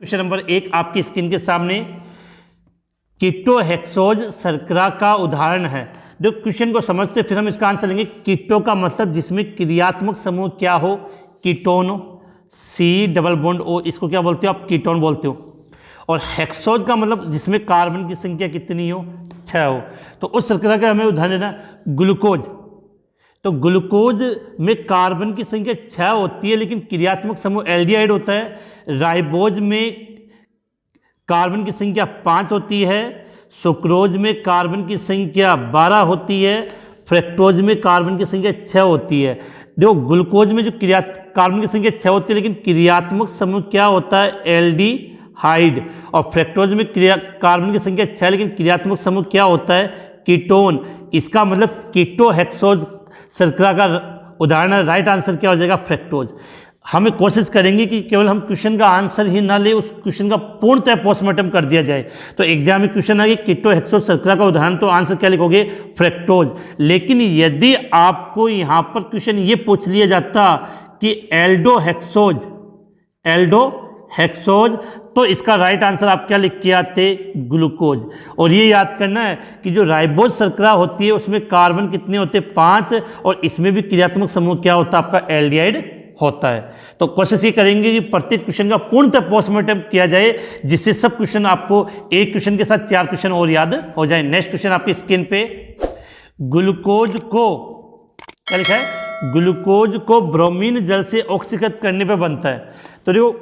Question number 1 आपकी screen के सामने कीटोहेक्सोज शर्करा का उदाहरण है। जो क्वेश्चन को समझते फिर हम इसका आंसर लेंगे। कीटो का मतलब जिसमें क्रियात्मक समूह क्या हो, ketone, C double bond O, इसको क्या बोलते हो आप, कीटोन बोलते हो। और हेक्सोज का मतलब जिसमें कार्बन की संख्या कितनी हो, 6 हो। तो उस शर्करा का हमें उदाहरण लेना ग्लूकोज। तो ग्लूकोज में कार्बन की संख्या 6 होती है लेकिन क्रियात्मक समूह एल्डिहाइड होता है। राइबोज में कार्बन की संख्या 5 होती है। सुक्रोज में कार्बन की संख्या 12 होती है। फ्रक्टोज में कार्बन की संख्या 6 होती है। देखो ग्लूकोज में जो कार्बन की संख्या 6 होती है लेकिन क्रियात्मक समूह क्या होता है, एल्डिहाइड। और फ्रक्टोज में कार्बन की संख्या 6 लेकिन क्रियात्मक समूह क्या होता है, कीटोन। इसका मतलब कीटोहेक्सोज शर्करा का उदाहरण है। राइट आंसर क्या हो जाएगा, फ्रक्टोज। हमें कोशिश करेंगे कि केवल हम क्वेश्चन का आंसर ही ना ले, उस क्वेश्चन का पूर्णतः पोस्टमार्टम कर दिया जाए। तो एग्जाम में क्वेश्चन आ गया कीटोहेक्सोज शर्करा का उदाहरण, तो आंसर क्या लिखोगे, फ्रक्टोज। लेकिन यदि आपको यहाँ पर क्वेश्चन ये पूछ लिया जाता कि एल्डोहेक्सोज, तो इसका राइट आंसर आप क्या लिख के आते, ग्लूकोज। और ये याद करना है कि जो राइबोज शर्करा होती है उसमें कार्बन कितने होते हैं, 5, और इसमें भी क्रियात्मक समूह क्या होता है आपका, एल्डिहाइड होता है। तो कोशिश ये करेंगे कि प्रत्येक क्वेश्चन का पूर्णतः पोस्टमार्टम किया जाए, जिससे सब क्वेश्चन आपको एक क्वेश्चन के साथ 4 क्वेश्चन और याद हो जाए। नेक्स्ट क्वेश्चन आपकी स्क्रीन पे, ग्लूकोज को क्या लिखा है, ग्लूकोज को ब्रोमीन जल से ऑक्सीकृत करने पर बनता है। तो देखो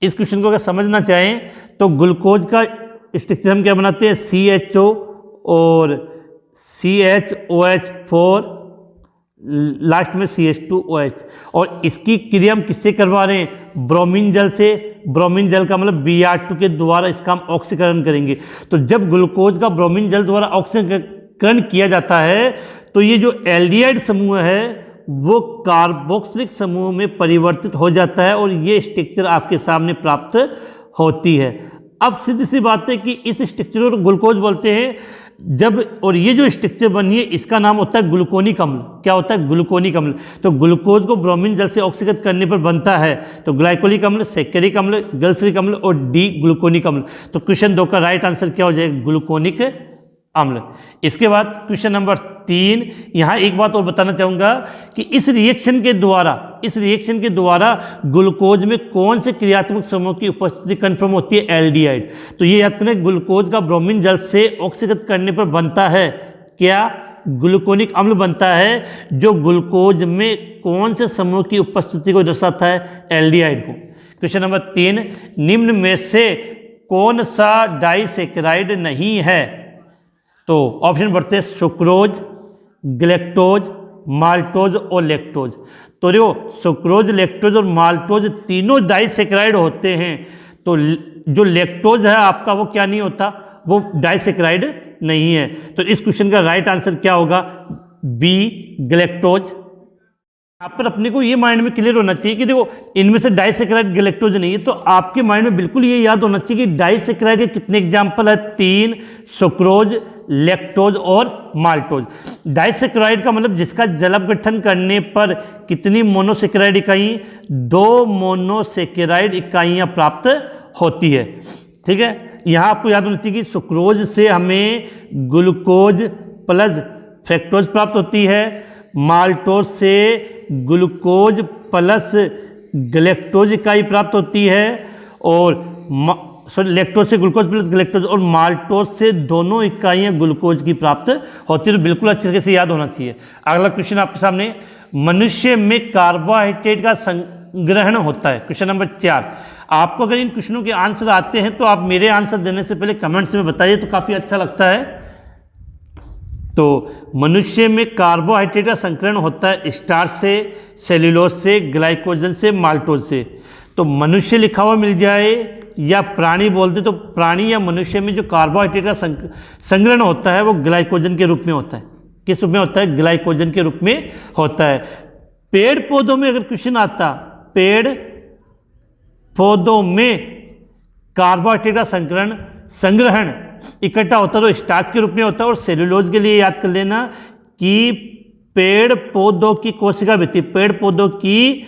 इस क्वेश्चन को अगर समझना चाहें तो ग्लूकोज का स्ट्रक्चर हम क्या बनाते हैं, CHO और CHOH4, लास्ट में CH2OH। और इसकी क्रिया हम किससे करवा रहे हैं, ब्रोमीन जल से। ब्रोमीन जल का मतलब Br2 के द्वारा इसका हम ऑक्सीकरण करेंगे। तो जब ग्लूकोज का ब्रोमीन जल द्वारा ऑक्सीकरण किया जाता है तो ये जो एल्डिहाइड समूह है वो कार्बोक्सिलिक समूह में परिवर्तित हो जाता है और ये स्ट्रक्चर आपके सामने प्राप्त होती है। अब सीधी सी बात है कि इस स्ट्रक्चर को ग्लूकोज बोलते हैं जब, और ये जो स्ट्रक्चर बनी है इसका नाम होता है ग्लूकोनिक अम्ल। क्या होता है, ग्लूकोनिक अम्ल। तो ग्लूकोज को ब्रोमीन जल से ऑक्सीकृत करने पर बनता है तो ग्लाइकोलिक अम्ल, सेकेरिक अम्ल, गल्सरिक अम्ल और डी ग्लूकोनिक अम्ल। तो क्वेश्चन 2 का राइट आंसर क्या हो जाएगा, ग्लूकोनिक अम्ल। इसके बाद क्वेश्चन नंबर 3, यहाँ एक बात और बताना चाहूँगा कि इस रिएक्शन के द्वारा ग्लूकोज में कौन से क्रियात्मक समूह की उपस्थिति कंफर्म होती है, एल्डिहाइड। तो ये याद करें, ग्लूकोज का ब्रोमीन जल से ऑक्सीकृत करने पर बनता है क्या, ग्लूकोनिक अम्ल बनता है, जो ग्लूकोज में कौन से समूह की उपस्थिति को दर्शाता है, एल्डिहाइड को। क्वेश्चन नंबर 3, निम्न में से कौन सा डाइसैकेराइड नहीं है। तो ऑप्शन बढ़ते हैं, सुक्रोज, ग्लैक्टोज, माल्टोज और लैक्टोज। तो देखो सुक्रोज, लैक्टोज और माल्टोज तीनों डाइसैकेराइड होते हैं। तो जो लैक्टोज है आपका वो क्या नहीं होता, वो डाइसैकेराइड नहीं है। तो इस क्वेश्चन का राइट आंसर क्या होगा, बी ग्लैक्टोज। आप पर अपने को ये माइंड में क्लियर होना चाहिए कि देखो इनमें से डाइसैकेराइड ग्लैक्टोज नहीं है। तो आपके माइंड में बिल्कुल ये याद होना चाहिए कि डाइसैकेराइड के कितने एग्जाम्पल है, 3, सुक्रोज, लैक्टोज और माल्टोज। डाइसैकेराइड का मतलब जिसका जलप गठन करने पर कितनी मोनोसैकेराइड इकाई, 2 मोनोसैकेराइड इकाइयाँ प्राप्त होती है। ठीक है, यहाँ आपको याद होना चाहिए कि सुक्रोज से हमें ग्लूकोज प्लस फ्रक्टोज प्राप्त होती है, माल्टोज से ग्लूकोज प्लस ग्लैक्टोज इकाई प्राप्त होती है, और लैक्टोज से ग्लूकोज प्लस ग्लैक्टोज, और माल्टोज से दोनों इकाइयाँ ग्लूकोज की प्राप्त होती है। तो बिल्कुल अच्छे तरीके से याद होना चाहिए। अगला क्वेश्चन आपके सामने, मनुष्य में कार्बोहाइड्रेट का संग्रहण होता है। Question number 4। आपको अगर इन क्वेश्चनों के आंसर आते हैं तो आप मेरे आंसर देने से पहले कमेंट्स में बताइए, तो काफ़ी अच्छा लगता है। तो मनुष्य में कार्बोहाइड्रेट का संकरण होता है स्टार्च से, सेल्यूलोज से, ग्लाइकोजन से, माल्टोज से। तो मनुष्य लिखा हुआ मिल जाए या प्राणी बोलते, तो प्राणी या मनुष्य में जो कार्बोहाइड्रेट का संग्रहण होता है वो ग्लाइकोजन के रूप में होता है। किस रूप में होता है, ग्लाइकोजन के रूप में होता है। पेड़ पौधों में अगर क्वेश्चन आता, पेड़ पौधों में कार्बोहाइड्रेट का संग्रहण इकट्ठा होता है तो स्टार्च के रूप में होता है। और सेल्यूलोज के लिए याद कर लेना कि पेड़ पौधों की कोशिका भित्ति, पेड़ पौधों की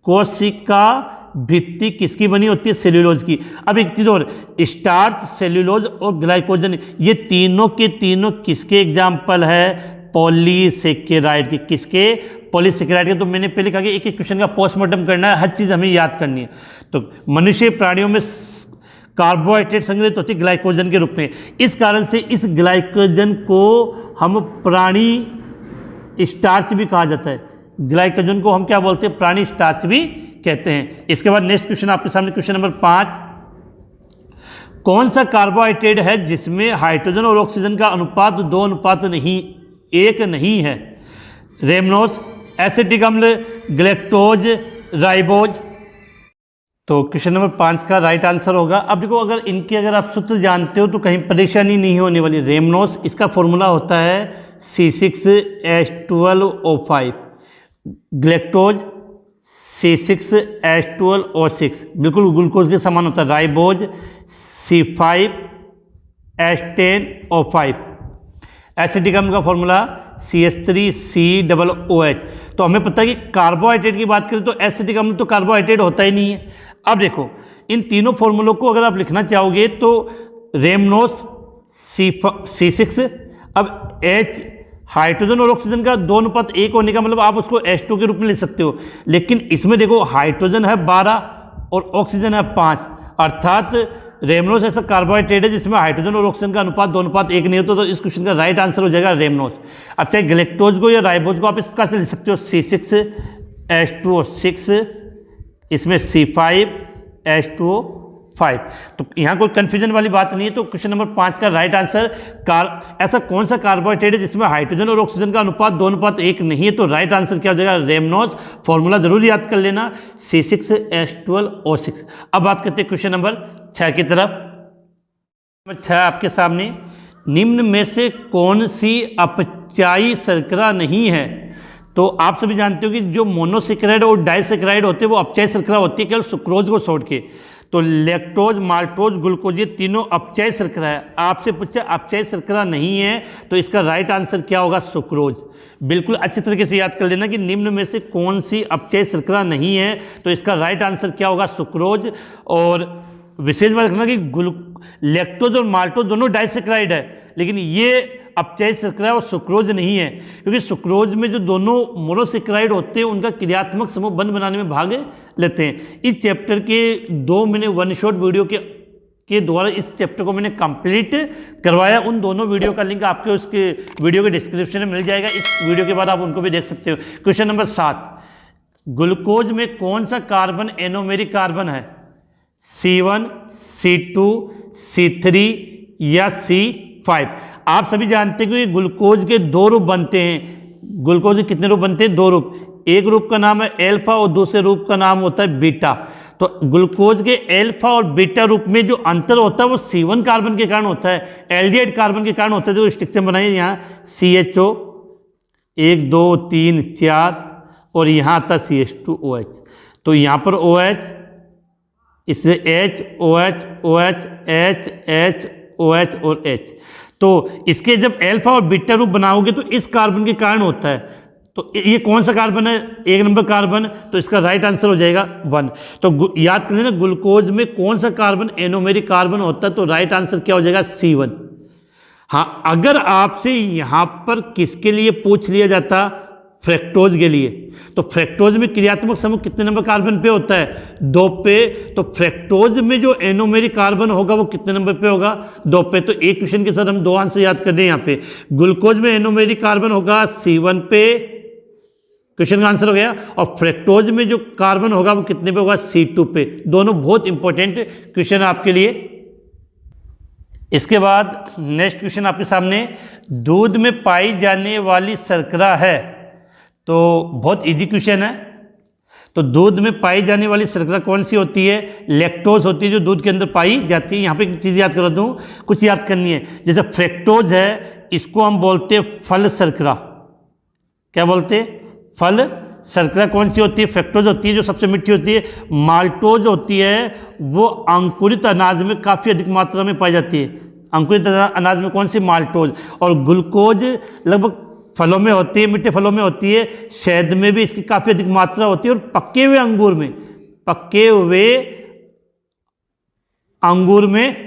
कोशिका भित्ति किसकी बनी होती है? सेल्यूलोज की। अब एक चीज़ और, स्टार्च, सेल्यूलोज और ग्लाइकोजन, ये तीनों के तीनों किसके एग्जाम्पल है? पॉलीसेकेराइड के। किसके? पॉलीसेकेराइड के। तो मैंने पहले कहा कि एक एक क्वेश्चन का पोस्टमार्टम करना है, हर चीज़ हमें याद करनी है। तो मनुष्य प्राणियों में कार्बोहाइड्रेट संग्रहित होती है ग्लाइकोजन के रूप में। इस कारण से इस ग्लाइकोजन को हम प्राणी स्टार्च भी कहा जाता है। ग्लाइकोजन को हम क्या बोलते हैं? प्राणी स्टार्च भी कहते हैं। इसके बाद नेक्स्ट क्वेश्चन आपके सामने, क्वेश्चन नंबर 5, कौन सा कार्बोहाइड्रेट है जिसमें हाइड्रोजन और ऑक्सीजन का अनुपात 2:1 नहीं है? रेमनोज, एसिटिक अम्ल, गैलेक्टोज, राइबोज। तो क्वेश्चन नंबर 5 का राइट आंसर होगा। अब देखो, अगर आप सूत्र जानते हो तो कहीं परेशानी नहीं होने वाली। रेमनोस, इसका फॉर्मूला होता है C6H12O5। ग्लैक्टोज C6H12O6, बिल्कुल ग्लूकोज के समान होता है। Ribose C5H10O5। एसिटिक अम्ल का फॉर्मूला CH3COOH। तो हमें पता है कि कार्बोहाइड्रेट की बात करें तो एसिटिक अम्ल तो कार्बोहाइड्रेट होता ही नहीं है। अब देखो, इन तीनों फॉर्मूलों को अगर आप लिखना चाहोगे तो रेमनोस C6, अब H हाइड्रोजन और ऑक्सीजन का 2:1 होने का मतलब आप उसको H2 के रूप में लिख सकते हो। लेकिन इसमें देखो, हाइड्रोजन है 12 और ऑक्सीजन है 5, अर्थात रेमनोस ऐसा कार्बोहाइड्रेट है जिसमें हाइड्रोजन और ऑक्सीजन का अनुपात 2:1 नहीं होता। तो इस क्वेश्चन का राइट आंसर हो जाएगा रेमनोस। अब चाहे ग्लैक्टोज को या राइबोज को आप इस प्रकार से लिख सकते हो, C6H2O6, इसमें C5H2O5। तो यहाँ कोई कंफ्यूजन वाली बात नहीं है। तो क्वेश्चन नंबर 5 का राइट आंसर, ऐसा कौन सा कार्बोहाइड्रेट है जिसमें हाइड्रोजन और ऑक्सीजन का अनुपात 2:1 नहीं है? तो राइट आंसर क्या हो जाएगा? रेमनोस। फॉर्मूला जरूर याद कर लेना, C6H12O6। अब बात करते हैं क्वेश्चन नंबर 6 की तरफ। नंबर 6 आपके सामने, निम्न में से कौन सी अपचायी शर्करा नहीं है? तो आप सभी जानते हो कि जो मोनोसेकेराइड और डाइसेकेराइड होते हैं वो अपचायी शर्करा होती है, केवल सुक्रोज को छोड़ के। तो लैक्टोज, माल्टोज, ग्लूकोज, ये तीनों अपचायी शर्करा है। आपसे पूछा अपचायी शर्करा नहीं है तो इसका राइट आंसर क्या होगा? सुक्रोज। बिल्कुल अच्छी तरीके से याद कर लेना कि निम्न में से कौन सी अपचायी शर्करा नहीं है, तो इसका राइट आंसर क्या होगा? सुक्रोज। और विशेष बात रखना कि लैक्टोज और माल्टोज दोनों डाइसेकेराइड है, लेकिन ये अपचायी शर्करा और सुक्रोज नहीं है, क्योंकि सुक्रोज में जो दोनों मोनोसेकेराइड होते हैं उनका क्रियात्मक समूह बंध बनाने में भाग लेते हैं। इस चैप्टर के 2 मैंने वन शॉट वीडियो के द्वारा इस चैप्टर को मैंने कंप्लीट करवाया। उन दोनों वीडियो का लिंक आपके उसके वीडियो के डिस्क्रिप्शन में मिल जाएगा। इस वीडियो के बाद आप उनको भी देख सकते हो। क्वेश्चन नंबर 7, ग्लूकोज में कौन सा कार्बन एनोमेरिक कार्बन है? C1, C2, C3 या C5? आप सभी जानते हैं कि ग्लूकोज के 2 रूप बनते हैं। ग्लूकोज के कितने रूप बनते हैं? 2 रूप। एक रूप का नाम है एल्फा और दूसरे रूप का नाम होता है बीटा। तो ग्लूकोज के एल्फा और बीटा रूप में जो अंतर होता है वो C1 कार्बन के कारण होता है, एल्डिहाइड कार्बन के कारण होता है। जो स्ट्रक्चर बनाइए यहाँ CHO 1 2 3 4 और यहाँ आता है CH2OH। तो यहाँ पर OH, इससे H OH OH H H OH और H। तो इसके जब एल्फा और बीटा रूप बनाओगे तो इस कार्बन के कारण होता है। तो ये कौन सा कार्बन है? 1 नंबर कार्बन। तो इसका राइट आंसर हो जाएगा 1। तो याद कर लेना, ग्लूकोज में कौन सा कार्बन एनोमेरिक कार्बन होता है? तो राइट आंसर क्या हो जाएगा? C1। हाँ, अगर आपसे यहाँ पर किसके लिए पूछ लिया जाता? फ्रैक्टोज के लिए। तो फ्रैक्टोज में क्रियात्मक समूह कितने नंबर कार्बन पे होता है? 2 पे। तो फ्रैक्टोज में जो एनोमेरिक कार्बन होगा वो कितने नंबर पे होगा? 2 पे। तो एक क्वेश्चन के साथ हम 2 आंसर याद कर दें। यहाँ पे ग्लूकोज में एनोमेरिक कार्बन होगा C1 पे, क्वेश्चन का आंसर हो गया। और फ्रैक्टोज में जो कार्बन होगा वो कितने पे होगा? C2 पे। दोनों बहुत इंपॉर्टेंट क्वेश्चन आपके लिए। इसके बाद नेक्स्ट क्वेश्चन आपके सामने, दूध में पाई जाने वाली शर्करा है? तो बहुत इजी क्वेश्चन है। तो दूध में पाई जाने वाली शर्करा कौन सी होती है? लैक्टोज होती है, जो दूध के अंदर पाई जाती है। यहाँ पे एक चीज़ याद करा दूँ, कुछ याद करनी है। जैसे फ्रैक्टोज है, इसको हम बोलते हैं फल शर्करा। क्या बोलते हैं? फल शर्करा। कौन सी होती है? फ्रैक्टोज होती है, जो सबसे मीठी होती है। माल्टोज होती है, वो अंकुरित अनाज में काफ़ी अधिक मात्रा में पाई जाती है। अंकुरित अनाज में कौन सी? माल्टोज। और ग्लूकोज लगभग फलों में होती है, मीठे फलों में होती है। शहद में भी इसकी काफ़ी अधिक मात्रा होती है, और पके हुए अंगूर में, पके हुए अंगूर में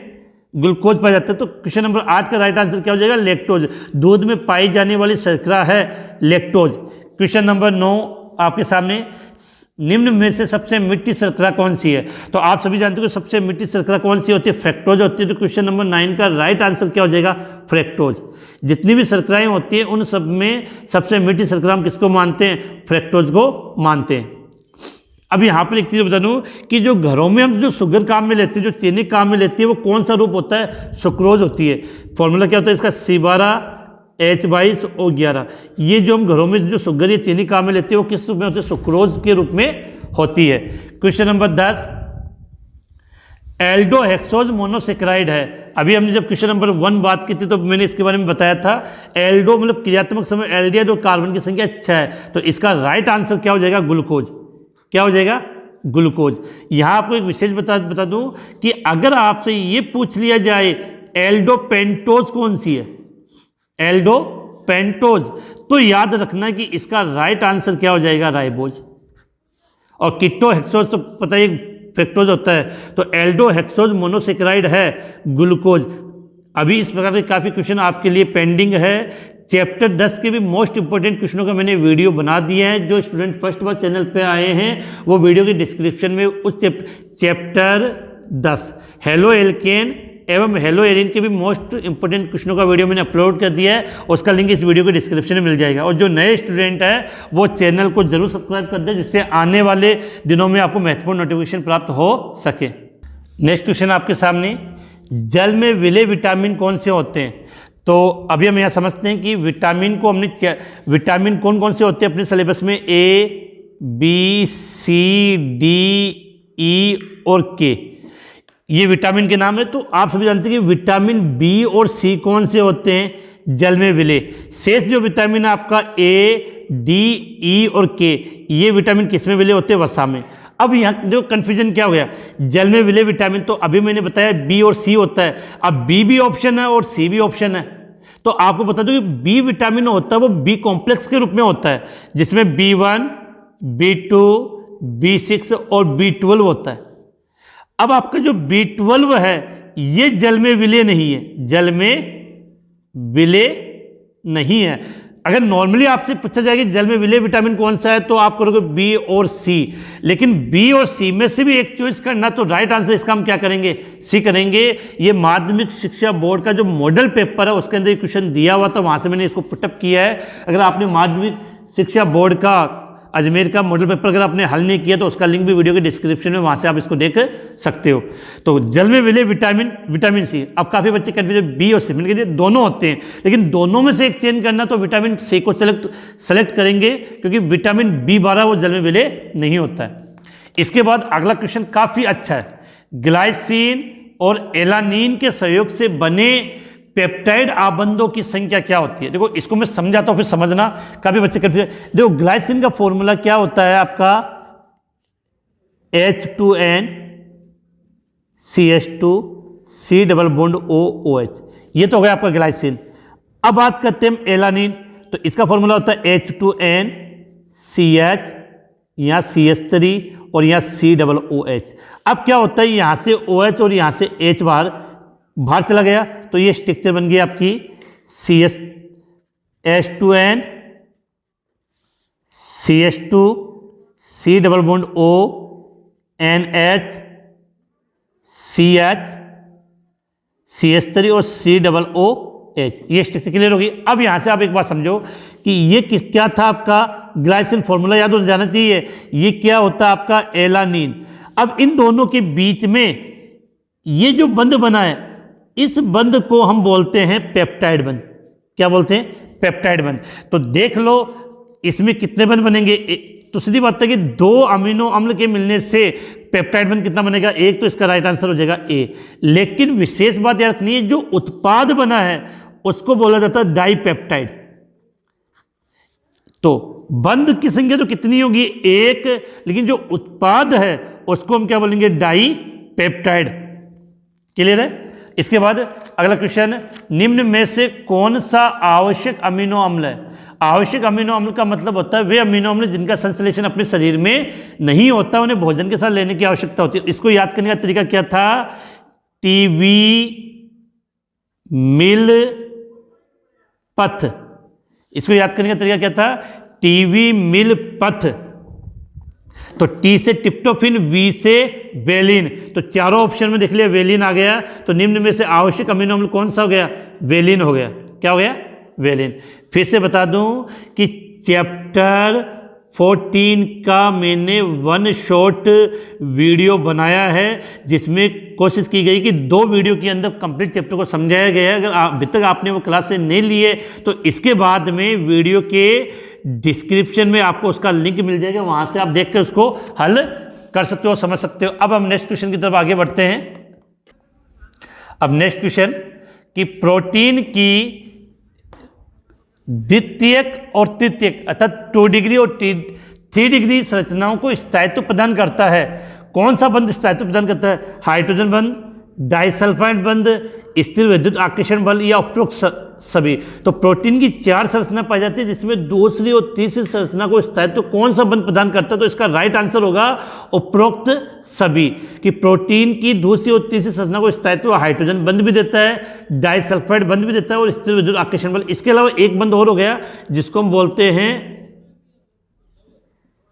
ग्लूकोज पाया जाता है। तो क्वेश्चन नंबर 8 का राइट आंसर क्या हो जाएगा? लैक्टोज। दूध में पाई जाने वाली शर्करा है लैक्टोज। क्वेश्चन नंबर 9 आपके सामने, निम्न में से सबसे मीठी शर्करा कौन सी है? तो आप सभी जानते हो कि सबसे मीठी शर्करा कौन सी होती है? फ्रैक्टोज होती है। तो क्वेश्चन नंबर 9 का राइट आंसर क्या हो जाएगा? फ्रैक्टोज। जितनी भी शर्कराएं होती हैं उन सब में सबसे मीठी शर्करा हम किसको मानते हैं? फ्रैक्टोज को मानते हैं। अब यहाँ पर एक चीज़ बता दूँ कि जो घरों में हम जो शुगर काम में लेते हैं, जो चीनी काम में लेती है, वो कौन सा रूप होता है? सुक्रोज होती है। फॉर्मूला क्या होता है इसका? C12H22O11। ये जो हम घरों में जो शुगर या चीनी काम में लेते हैं वो किस रूप में होती है? सुक्रोज के रूप में होती है। क्वेश्चन नंबर 10, एल्डोहेक्सोज मोनोसेक्राइड है। अभी हमने जब क्वेश्चन नंबर 1 बात की थी तो मैंने इसके बारे में बताया था, एल्डो मतलब क्रियात्मक समय एल्डिहाइड और कार्बन की संख्या 6 है। तो इसका राइट आंसर क्या हो जाएगा? ग्लूकोज। क्या हो जाएगा? ग्लूकोज। यहाँ आपको एक विशेष बता दूं कि अगर आपसे ये पूछ लिया जाए एल्डोपेंटोज कौन सी है, एल्डोपेंटोज, तो याद रखना कि इसका राइट आंसर क्या हो जाएगा? राइबोज। और कीटोहेक्सोज तो पता ही फ्रैक्टोज होता है, तो एल्डोहेक्सोज मोनोसेक्राइड है ग्लूकोज। अभी इस प्रकार के काफ़ी क्वेश्चन आपके लिए पेंडिंग है। चैप्टर 10 के भी मोस्ट इंपॉर्टेंट क्वेश्चनों का मैंने वीडियो बना दिया है। जो स्टूडेंट फर्स्ट बार चैनल पे आए हैं वो वीडियो के डिस्क्रिप्शन में उस चैप्टर 10 हेलो एल्केन एवं हेलो एरिन के भी मोस्ट इंपॉर्टेंट क्वेश्चनों का वीडियो मैंने अपलोड कर दिया है। उसका लिंक इस वीडियो के डिस्क्रिप्शन में मिल जाएगा। और जो नए स्टूडेंट है वो चैनल को जरूर सब्सक्राइब कर दे, जिससे आने वाले दिनों में आपको महत्वपूर्ण नोटिफिकेशन प्राप्त हो सके। नेक्स्ट क्वेश्चन आपके सामने, जल में विलेय विटामिन कौन से होते हैं? तो अभी हम यहाँ समझते हैं कि विटामिन को हमने विटामिन कौन कौन से होते हैं अपने सिलेबस में? A, B, C, D, E और K, ये विटामिन के नाम है। तो आप सभी जानते हैं कि विटामिन B और C कौन से होते हैं? जल में विलेय। शेष जो विटामिन है आपका A, D, E और K, ये विटामिन किस में विलेय होते हैं? वसा में। अब यहाँ जो कन्फ्यूजन क्या हो गया, जल में विलेय विटामिन तो अभी मैंने बताया B और C होता है। अब B भी ऑप्शन है और C भी ऑप्शन है। तो आपको बता दूं कि B विटामिन होता है वो B कॉम्प्लेक्स के रूप में होता है, जिसमें B1, B2, B6 और B12 होता है। अब आपका जो B12 है ये जल में विलेय नहीं है, जल में विलेय नहीं है। अगर नॉर्मली आपसे पूछा जाए कि जल में विलेय विटामिन कौन सा है तो आप करोगे B और C, लेकिन B और C में से भी एक चॉइस करना, तो राइट आंसर इसका हम क्या करेंगे? C करेंगे। ये माध्यमिक शिक्षा बोर्ड का जो मॉडल पेपर है उसके अंदर ये क्वेश्चन दिया हुआ था, वहां से मैंने इसको पुटअप किया है। अगर आपने माध्यमिक शिक्षा बोर्ड का अजमेर का मॉडल पेपर अगर आपने हल नहीं किया तो उसका लिंक भी वीडियो के डिस्क्रिप्शन में, वहां से आप इसको देख सकते हो। तो जल में विलेय विटामिन सी। अब काफ़ी बच्चे कन्फ्यूज, बी और सी मैंने कहा दोनों होते हैं, लेकिन दोनों में से एक चेंज करना तो विटामिन सी को सेलेक्ट करेंगे, क्योंकि विटामिन B12 वो जल में विलेय नहीं होता है। इसके बाद अगला क्वेश्चन काफ़ी अच्छा है, ग्लाइसिन और एलानिन के सहयोग से बने पेप्टाइड आबंधों की संख्या क्या होती है? देखो इसको मैं समझाता हूं फिर समझना, काफी बच्चे कंफ्यूज। देखो ग्लाइसिन का फॉर्मूला क्या होता है आपका? H2N CH2 C double bond OOH, ये तो हो गया आपका ग्लाइसिन। अब बात करते हैं एलानिन, तो इसका फॉर्मूला होता है H2N CH, यहाँ CH3 और यहाँ C डबल OH। अब क्या होता है, यहाँ से OH और यहाँ से H बाहर चला गया, तो ये स्ट्रक्चर बन गई आपकी H2N CH2 C double bond O NH CH CH3 और C डबल OH, ये स्ट्रक्चर क्लियर होगी। अब यहां से आप एक बात समझो कि ये क्या था आपका? ग्लाइसिन। फॉर्मूला याद हो जाना चाहिए। ये क्या होता है आपका? एलानिन। अब इन दोनों के बीच में ये जो बंध बना है, इस बंध को हम बोलते हैं पेप्टाइड बंध। क्या बोलते हैं? पेप्टाइड बंध। तो देख लो इसमें कितने बंध बनेंगे। तो सीधी बात है कि 2 अमीनो अम्ल के मिलने से पेप्टाइड बंध कितना बनेगा? 1। तो इसका राइट आंसर हो जाएगा A। लेकिन विशेष बात याद रखनी है, जो उत्पाद बना है उसको बोला जाता है डाइपेप्टाइड। तो बंध की संख्या तो कितनी होगी? 1, लेकिन जो उत्पाद है उसको हम क्या बोलेंगे? डाइपेप्टाइड। क्लियर है? इसके बाद अगला क्वेश्चन, निम्न में से कौन सा आवश्यक अमीनो अम्ल है? आवश्यक अमीनो अम्ल का मतलब होता है वे अमीनो अम्ल जिनका संश्लेषण अपने शरीर में नहीं होता, उन्हें भोजन के साथ लेने की आवश्यकता होती है। इसको याद करने का तरीका क्या था? टीवी मिल पथ। इसको याद करने का तरीका क्या था? टीवी मिल पथ। तो टी से ट्रिप्टोफैन, वी से वेलिन, तो चारों ऑप्शन में देख लिया वेलिन आ गया। तो निम्न में से आवश्यक अमीनो अम्ल कौन सा हो गया? वेलिन हो गया। क्या हो गया? वेलिन। फिर से बता दूं कि चैप्टर 14 का मैंने वन शॉट वीडियो बनाया है, जिसमें कोशिश की गई कि 2 वीडियो के अंदर कंप्लीट चैप्टर को समझाया गया है। अगर अभी तक आपने वो क्लास से नहीं लिए तो इसके बाद में वीडियो के डिस्क्रिप्शन में आपको उसका लिंक मिल जाएगा, वहाँ से आप देख कर उसको हल कर सकते हो, समझ सकते हो। अब हम नेक्स्ट क्वेश्चन की तरफ आगे बढ़ते हैं। अब नेक्स्ट क्वेश्चन कि प्रोटीन की द्वितीयक और तृतीयक अर्थात 2 डिग्री और 3 डिग्री संरचनाओं को स्थायित्व प्रदान करता है। कौन सा बंध स्थायित्व प्रदान करता है? हाइड्रोजन बंध, डाइसल्फाइड बंध, स्थिर विद्युत आकर्षण बल या उपरोक्त सभी। तो प्रोटीन की 4 संरचना पाई जाती है, जिसमें दूसरी और तीसरी संरचना को स्थायित्व कौन सा बंध प्रदान करता है? तो इसका राइट आंसर होगा उपरोक्त सभी। कि प्रोटीन की दूसरी और तीसरी संरचना को स्थायित्व हाइड्रोजन बंध भी देता है, डाइसल्फाइड बंध भी देता है और स्थिर विद्युत आकर्षण बल। इसके अलावा एक बंध और हो गया जिसको हम बोलते हैं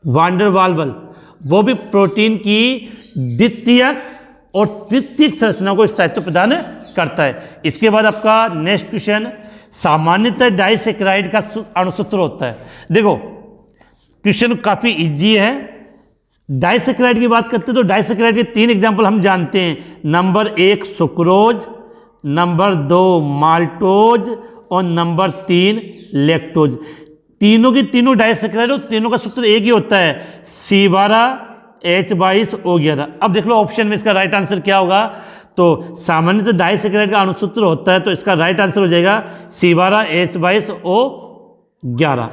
वांडर वाल बल, वो भी प्रोटीन की द्वितीयक और तृतीयक संरचना को स्थायित्व प्रदान करता है। इसके बाद आपका नेक्स्ट क्वेश्चन, सामान्यतः डाइसैकेराइड का अणुसूत्र होता है। देखो क्वेश्चन काफी इजी है। डाइसैकेराइड की बात करते हैं तो डाइसैकेराइड के 3 एग्जांपल हम जानते हैं। नंबर 1 सुक्रोज, नंबर 2 माल्टोज और नंबर 3 लैक्टोज। तीनों की तीनों डाइसैकेराइड और तीनों का सूत्र एक ही होता है, C12H22O11। अब देख लो ऑप्शन में इसका राइट आंसर क्या होगा। तो सामान्यतः डाइसैकेराइड का अणुसूत्र होता है, तो इसका राइट आंसर हो जाएगा C12H22O11।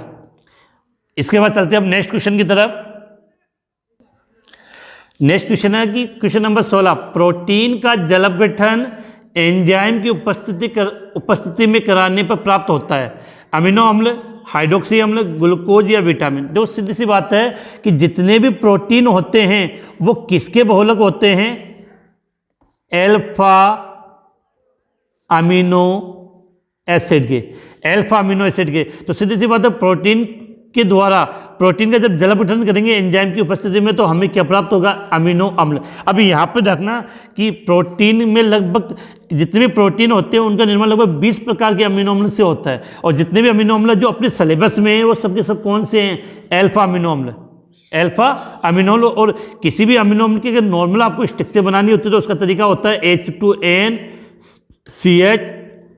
इसके बाद चलते हैं अब नेक्स्ट क्वेश्चन की तरफ। नेक्स्ट क्वेश्चन है कि क्वेश्चन नंबर 16, प्रोटीन का जल अपघटन एंजाइम की उपस्थिति में कराने पर प्राप्त होता है। अमीनो अम्ल, हाइड्रोक्सी अम्ल, ग्लूकोज या विटामिन। देखो सीधी सी बात है कि जितने भी प्रोटीन होते हैं वो किसके बहुलक होते हैं? अल्फा अमीनो एसिड के, अल्फा अमीनो एसिड के। तो सीधी सी बात है प्रोटीन के द्वारा, प्रोटीन का जब जल अपघटन करेंगे एंजाइम की उपस्थिति में तो हमें क्या प्राप्त होगा? अमीनो अम्ल। अभी यहाँ पे देखना कि प्रोटीन में लगभग जितने भी प्रोटीन होते हैं उनका निर्माण लगभग 20 प्रकार के अमीनो अम्ल से होता है, और जितने भी अमीनो अम्ल जो अपने सिलेबस में हैं वो सबके सब कौन से हैं? अल्फा अमीनो अम्ल, अल्फा अमीनो अम्ल। और किसी भी अमीनो अम्ल की अगर नॉर्मल आपको स्ट्रक्चर बनानी होती है तो उसका तरीका होता है H2N CH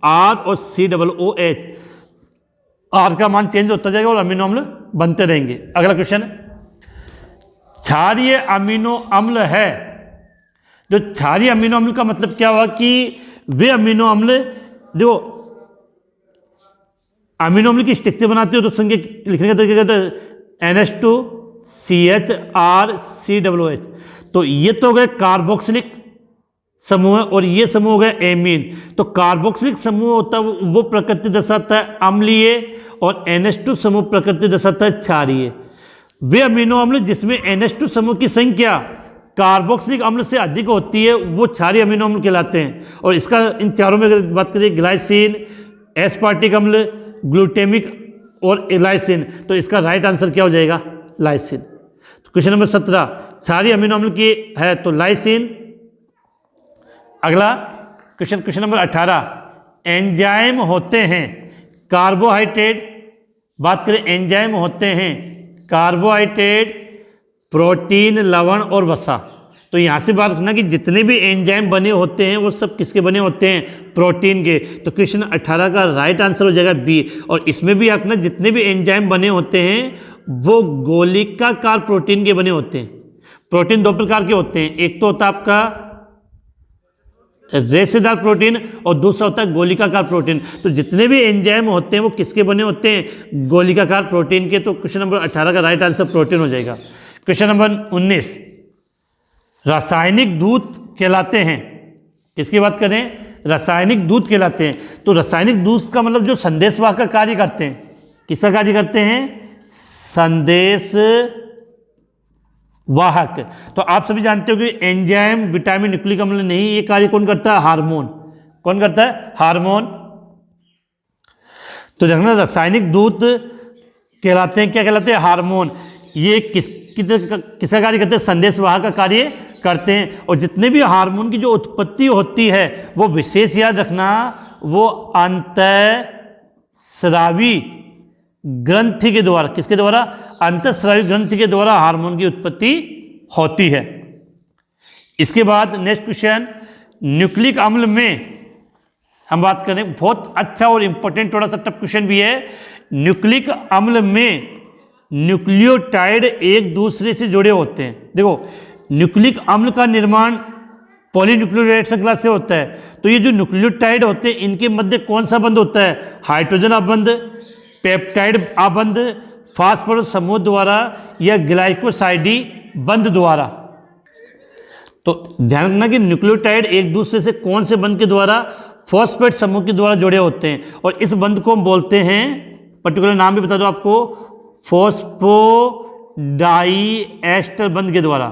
R और COOH। आर का मान चेंज होता जाएगा और अमीनो अम्ल बनते रहेंगे। अगला क्वेश्चन, क्षारीय अमीनो अम्ल है। जो क्षारीय अमीनो अम्ल का मतलब क्या हुआ कि वे अमीनो अम्ल जो अमीनो अम्ल की स्ट्रक्चर बनाते हो तो संख्या लिखने का तरीका कहते हैं NH2CHRCOOH। तो ये तो हो गए कार्बोक्सिलिक समूह और ये समूह हो गया एमीन। तो कार्बोक्सिलिक समूह होता है वो प्रकृति दर्शाता है अम्लीय, और NH2 समूह प्रकृति दर्शाता है क्षारीय। वे अमीनो अम्ल जिसमें NH2 समूह की संख्या कार्बोक्सिलिक अम्ल से अधिक होती है वो क्षारीय अमीनो अम्ल कहलाते हैं। और इसका इन चारों में अगर बात करें ग्लाइसिन, एस्पार्टिक अम्ल, ग्लूटेमिक और एलाइसिन, तो इसका राइट आंसर क्या हो जाएगा? लाइसिन। तो क्वेश्चन नंबर 17, क्षारीय अमीनो अम्ल की है तो लाइसिन। अगला क्वेश्चन नंबर 18, एंजाइम होते हैं कार्बोहाइड्रेट। बात करें एंजाइम होते हैं कार्बोहाइड्रेट, प्रोटीन, लवण और वसा। तो यहाँ से बात करना कि जितने भी एंजाइम बने होते हैं वो सब किसके बने होते हैं? प्रोटीन के। तो क्वेश्चन 18 का राइट आंसर हो जाएगा बी। और इसमें भी रखना जितने भी एंजाइम बने होते हैं वो गोलिकाकार प्रोटीन के बने होते हैं। प्रोटीन 2 प्रकार के होते हैं, एक तो होता है आपका रेशेदार प्रोटीन और दूसरा होता है गोलिकाकार प्रोटीन। तो जितने भी एंजाइम होते हैं वो किसके बने होते हैं? गोलिकाकार प्रोटीन के। तो क्वेश्चन नंबर 18 का राइट आंसर प्रोटीन हो जाएगा। क्वेश्चन नंबर 19, रासायनिक दूत कहलाते हैं। किसकी बात करें? रासायनिक दूत कहलाते हैं। तो रासायनिक दूत का मतलब जो संदेशवाहक का कार्य करते हैं, किसका कार्य करते हैं? संदेश वाहक। तो आप सभी जानते हो कि एंजाइम, विटामिन, न्यूक्लिक अम्ल नहीं, ये कार्य कौन करता है? हार्मोन। कौन करता है? हार्मोन। तो देखना रासायनिक दूत कहलाते हैं, क्या कहलाते हैं? हार्मोन। ये किसका कार्य करते हैं? संदेश वाहक का कार्य करते हैं। और जितने भी हार्मोन की जो उत्पत्ति होती है वो विशेष याद रखना, वो अंतःस्रावी ग्रंथि के द्वारा, किसके द्वारा? अंतःस्रावी ग्रंथि के द्वारा हार्मोन की उत्पत्ति होती है। इसके बाद नेक्स्ट क्वेश्चन, न्यूक्लिक अम्ल में हम बात करें, बहुत अच्छा और इंपॉर्टेंट, थोड़ा सा टफ क्वेश्चन भी है। न्यूक्लिक अम्ल में न्यूक्लियोटाइड एक दूसरे से जुड़े होते हैं। देखो, न्यूक्लिक अम्ल का निर्माण पॉलीन्यूक्लियोटाइड श्रृंखला से होता है। तो ये जो न्यूक्लियोटाइड होते हैं, इनके मध्य कौन सा बंध होता है? हाइड्रोजन आबंध, पेप्टाइड आबंध, फास्फोरस समूह द्वारा या ग्लाइकोसाइडी बंध द्वारा। तो ध्यान रखना कि न्यूक्लियोटाइड एक दूसरे से कौन से बंध के द्वारा? फॉस्फेट समूह के द्वारा जुड़े होते हैं। और इस बंध को हम बोलते हैं, पर्टिकुलर नाम भी बता दो आपको, फॉस्फोडाइएस्टर बंध के द्वारा।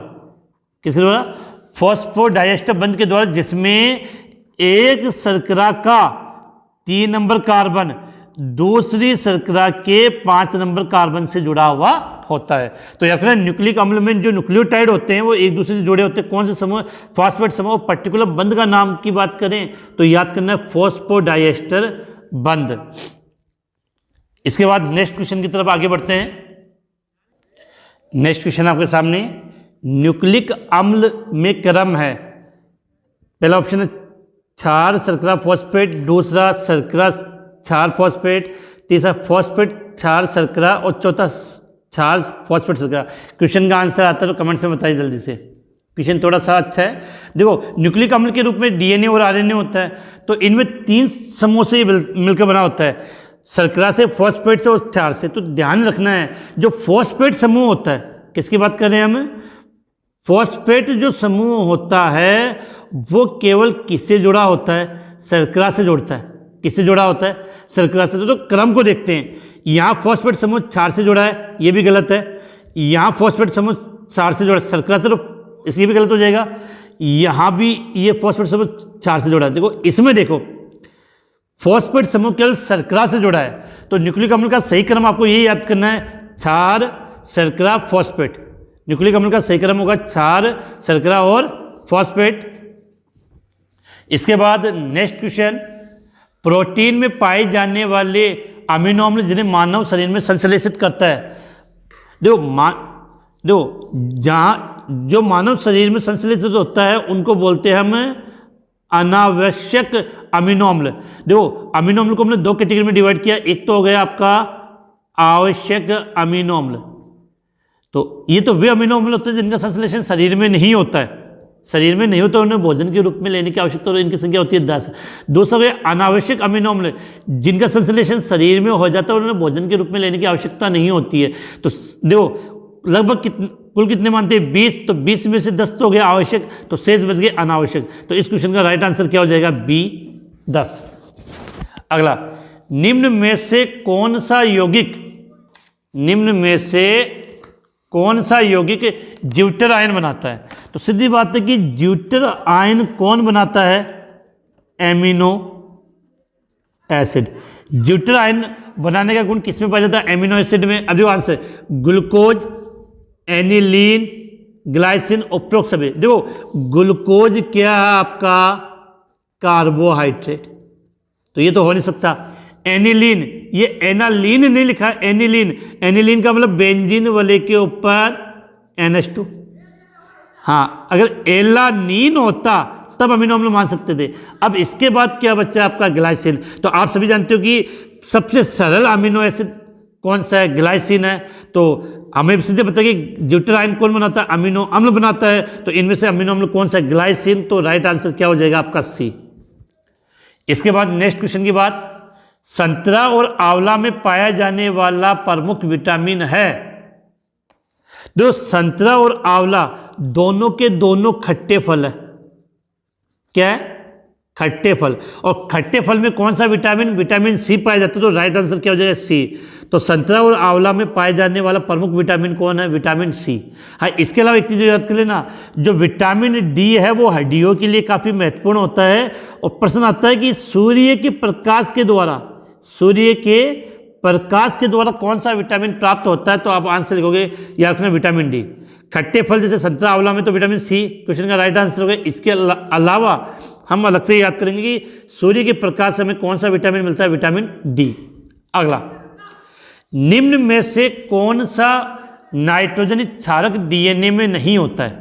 किसके द्वारा? फॉस्फोडाइएस्टर बंध के द्वारा, जिसमें एक शर्करा का 3 नंबर कार्बन दूसरी शर्करा के 5 नंबर कार्बन से जुड़ा हुआ होता है। तो याद रखना, न्यूक्लिक अम्ल में जो न्यूक्लियोटाइड होते हैं वो एक दूसरे से जुड़े होते हैं। कौन से समूह? फॉस्फेट समूह। पर्टिकुलर बंध का नाम की बात करें तो याद करना है फॉस्फोडाइएस्टर बंध। इसके बाद नेक्स्ट क्वेश्चन की तरफ आगे बढ़ते हैं। नेक्स्ट क्वेश्चन आपके सामने, न्यूक्लिक अम्ल में क्रम है। पहला ऑप्शन है क्षार शर्करा फॉस्फेट, दूसरा शर्करा क्षार फॉस्फेट, तीसरा फॉस्फेट क्षार शर्करा और चौथा क्षार फॉस्फेट शर्करा। क्वेश्चन का आंसर आता है तो कमेंट से बताइए जल्दी से। क्वेश्चन थोड़ा सा अच्छा है। देखो, न्यूक्लिक अम्ल के रूप में डीएनए और आरएनए होता है, तो इनमें 3 समूह से मिलकर बना होता है, शर्करा से, फॉस्फेट से और क्षार से। तो ध्यान रखना है, जो फॉस्फेट समूह होता है, किसकी बात कर रहे हैं हम? फॉस्फेट जो समूह होता है वो केवल किससे जुड़ा होता है? शर्करा से जुड़ता है। किससे जुड़ा होता है? शर्करा से। तो क्रम को देखते हैं, यहाँ फॉस्फेट समूह क्षार से जुड़ा है, ये भी गलत है। यहाँ फॉस्फेट समूह क्षार से जुड़ा, शर्करा से, तो इसलिए भी गलत हो जाएगा। यहाँ भी ये फॉस्फेट समूह क्षार से जुड़ा है। देखो, इसमें देखो, फॉस्फेट समूह केवल शर्करा से जुड़ा है। तो न्यूक्लिक अम्ल का सही क्रम आपको ये याद करना है, क्षार शर्करा फॉस्फेट। न्यूक्लिक अम्ल का सही क्रम होगा क्षार शर्करा और फॉस्फेट। इसके बाद नेक्स्ट क्वेश्चन, प्रोटीन में पाए जाने वाले अमीनो अम्ल जिन्हें मानव शरीर में संश्लेषित करता है। देखो जहाँ जो मानव शरीर में संश्लेषित होता है उनको बोलते हैं हम अनावश्यक अमीनो अम्ल। देखो, अमीनो अम्ल को हमने 2 कैटेगरी में डिवाइड किया। एक तो हो गया आपका आवश्यक अमीनो अम्ल। तो ये तो वे अमीनो अम्ल होते हैं जिनका संश्लेषण शरीर में नहीं होता है, शरीर में नहीं होता, उन्हें भोजन के रूप में लेने की आवश्यकता और इनकी संख्या होती है 10। दूसरा गए अनावश्यक अमीनो अम्ल, जिनका संश्लेषण शरीर में हो जाता है और उन्हें भोजन के रूप में लेने की आवश्यकता नहीं होती है। तो देखो, लगभग कुल कितने मानते हैं? 20। तो 20 में से 10 तो हो गया आवश्यक, तो शेष बच गए अनावश्यक। तो इस क्वेश्चन का राइट आंसर क्या हो जाएगा? बी 10। अगला, निम्न में से कौन सा यौगिक ज्यूटर आयन बनाता है? तो सीधी बात है कि ज्यूटर आयन कौन बनाता है? Amino acid. ज्यूटर आयन बनाने का गुण किसमें पाया जाता है? एमिनो एसिड में। अब जो आंसर, ग्लूकोज, एनिलीन, ग्लाइसिन और प्रोक्सबे। देखो, ग्लूकोज क्या है आपका? कार्बोहाइड्रेट। तो ये तो हो नहीं सकता। एनिलीन, ये एनालीन नहीं लिखा है, एनिलीन। एनिलीन का मतलब बेंजीन वाले के ऊपर NH2। हाँ, अगर एलानीन होता तब अमीनो अम्ल मान सकते थे। अब इसके बाद क्या बच्चा आपका? ग्लाइसिन। तो आप सभी जानते हो कि सबसे सरल अमीनो एसिड कौन सा है? ग्लाइसिन है। तो हमें सीधे पता है कि ज्यूटर आयन कौन बनाता है? अमीनो अम्ल बनाता है। तो इनमें से अमीनो अम्ल कौन सा है? ग्लाइसिन। तो राइट आंसर क्या हो जाएगा आपका? सी। इसके बाद नेक्स्ट क्वेश्चन की बात, संतरा और आंवला में पाया जाने वाला प्रमुख विटामिन है। दो, संतरा और आंवला दोनों के दोनों खट्टे फल है। क्या है? खट्टे फल। और खट्टे फल में कौन सा विटामिन, विटामिन सी पाया जाता है, तो राइट आंसर क्या हो जाएगा सी। तो संतरा और आंवला में पाए जाने वाला प्रमुख विटामिन कौन है, विटामिन सी। हाँ, इसके अलावा एक चीज़ याद कर लेना, जो विटामिन डी है वो हड्डियों के लिए काफ़ी महत्वपूर्ण होता है। और प्रश्न आता है कि सूर्य के प्रकाश के द्वारा, सूर्य के प्रकाश के द्वारा कौन सा विटामिन प्राप्त होता है, तो आप आंसर लिखोगे याद रखना विटामिन डी। खट्टे फल जैसे संतरा आंवला में तो विटामिन सी क्वेश्चन का राइट आंसर होगा। इसके अलावा हम अलग से याद करेंगे कि सूर्य के प्रकाश से हमें कौन सा विटामिन मिलता है, विटामिन डी। अगला, निम्न में से कौन सा नाइट्रोजन क्षारक डीएनए में नहीं होता है।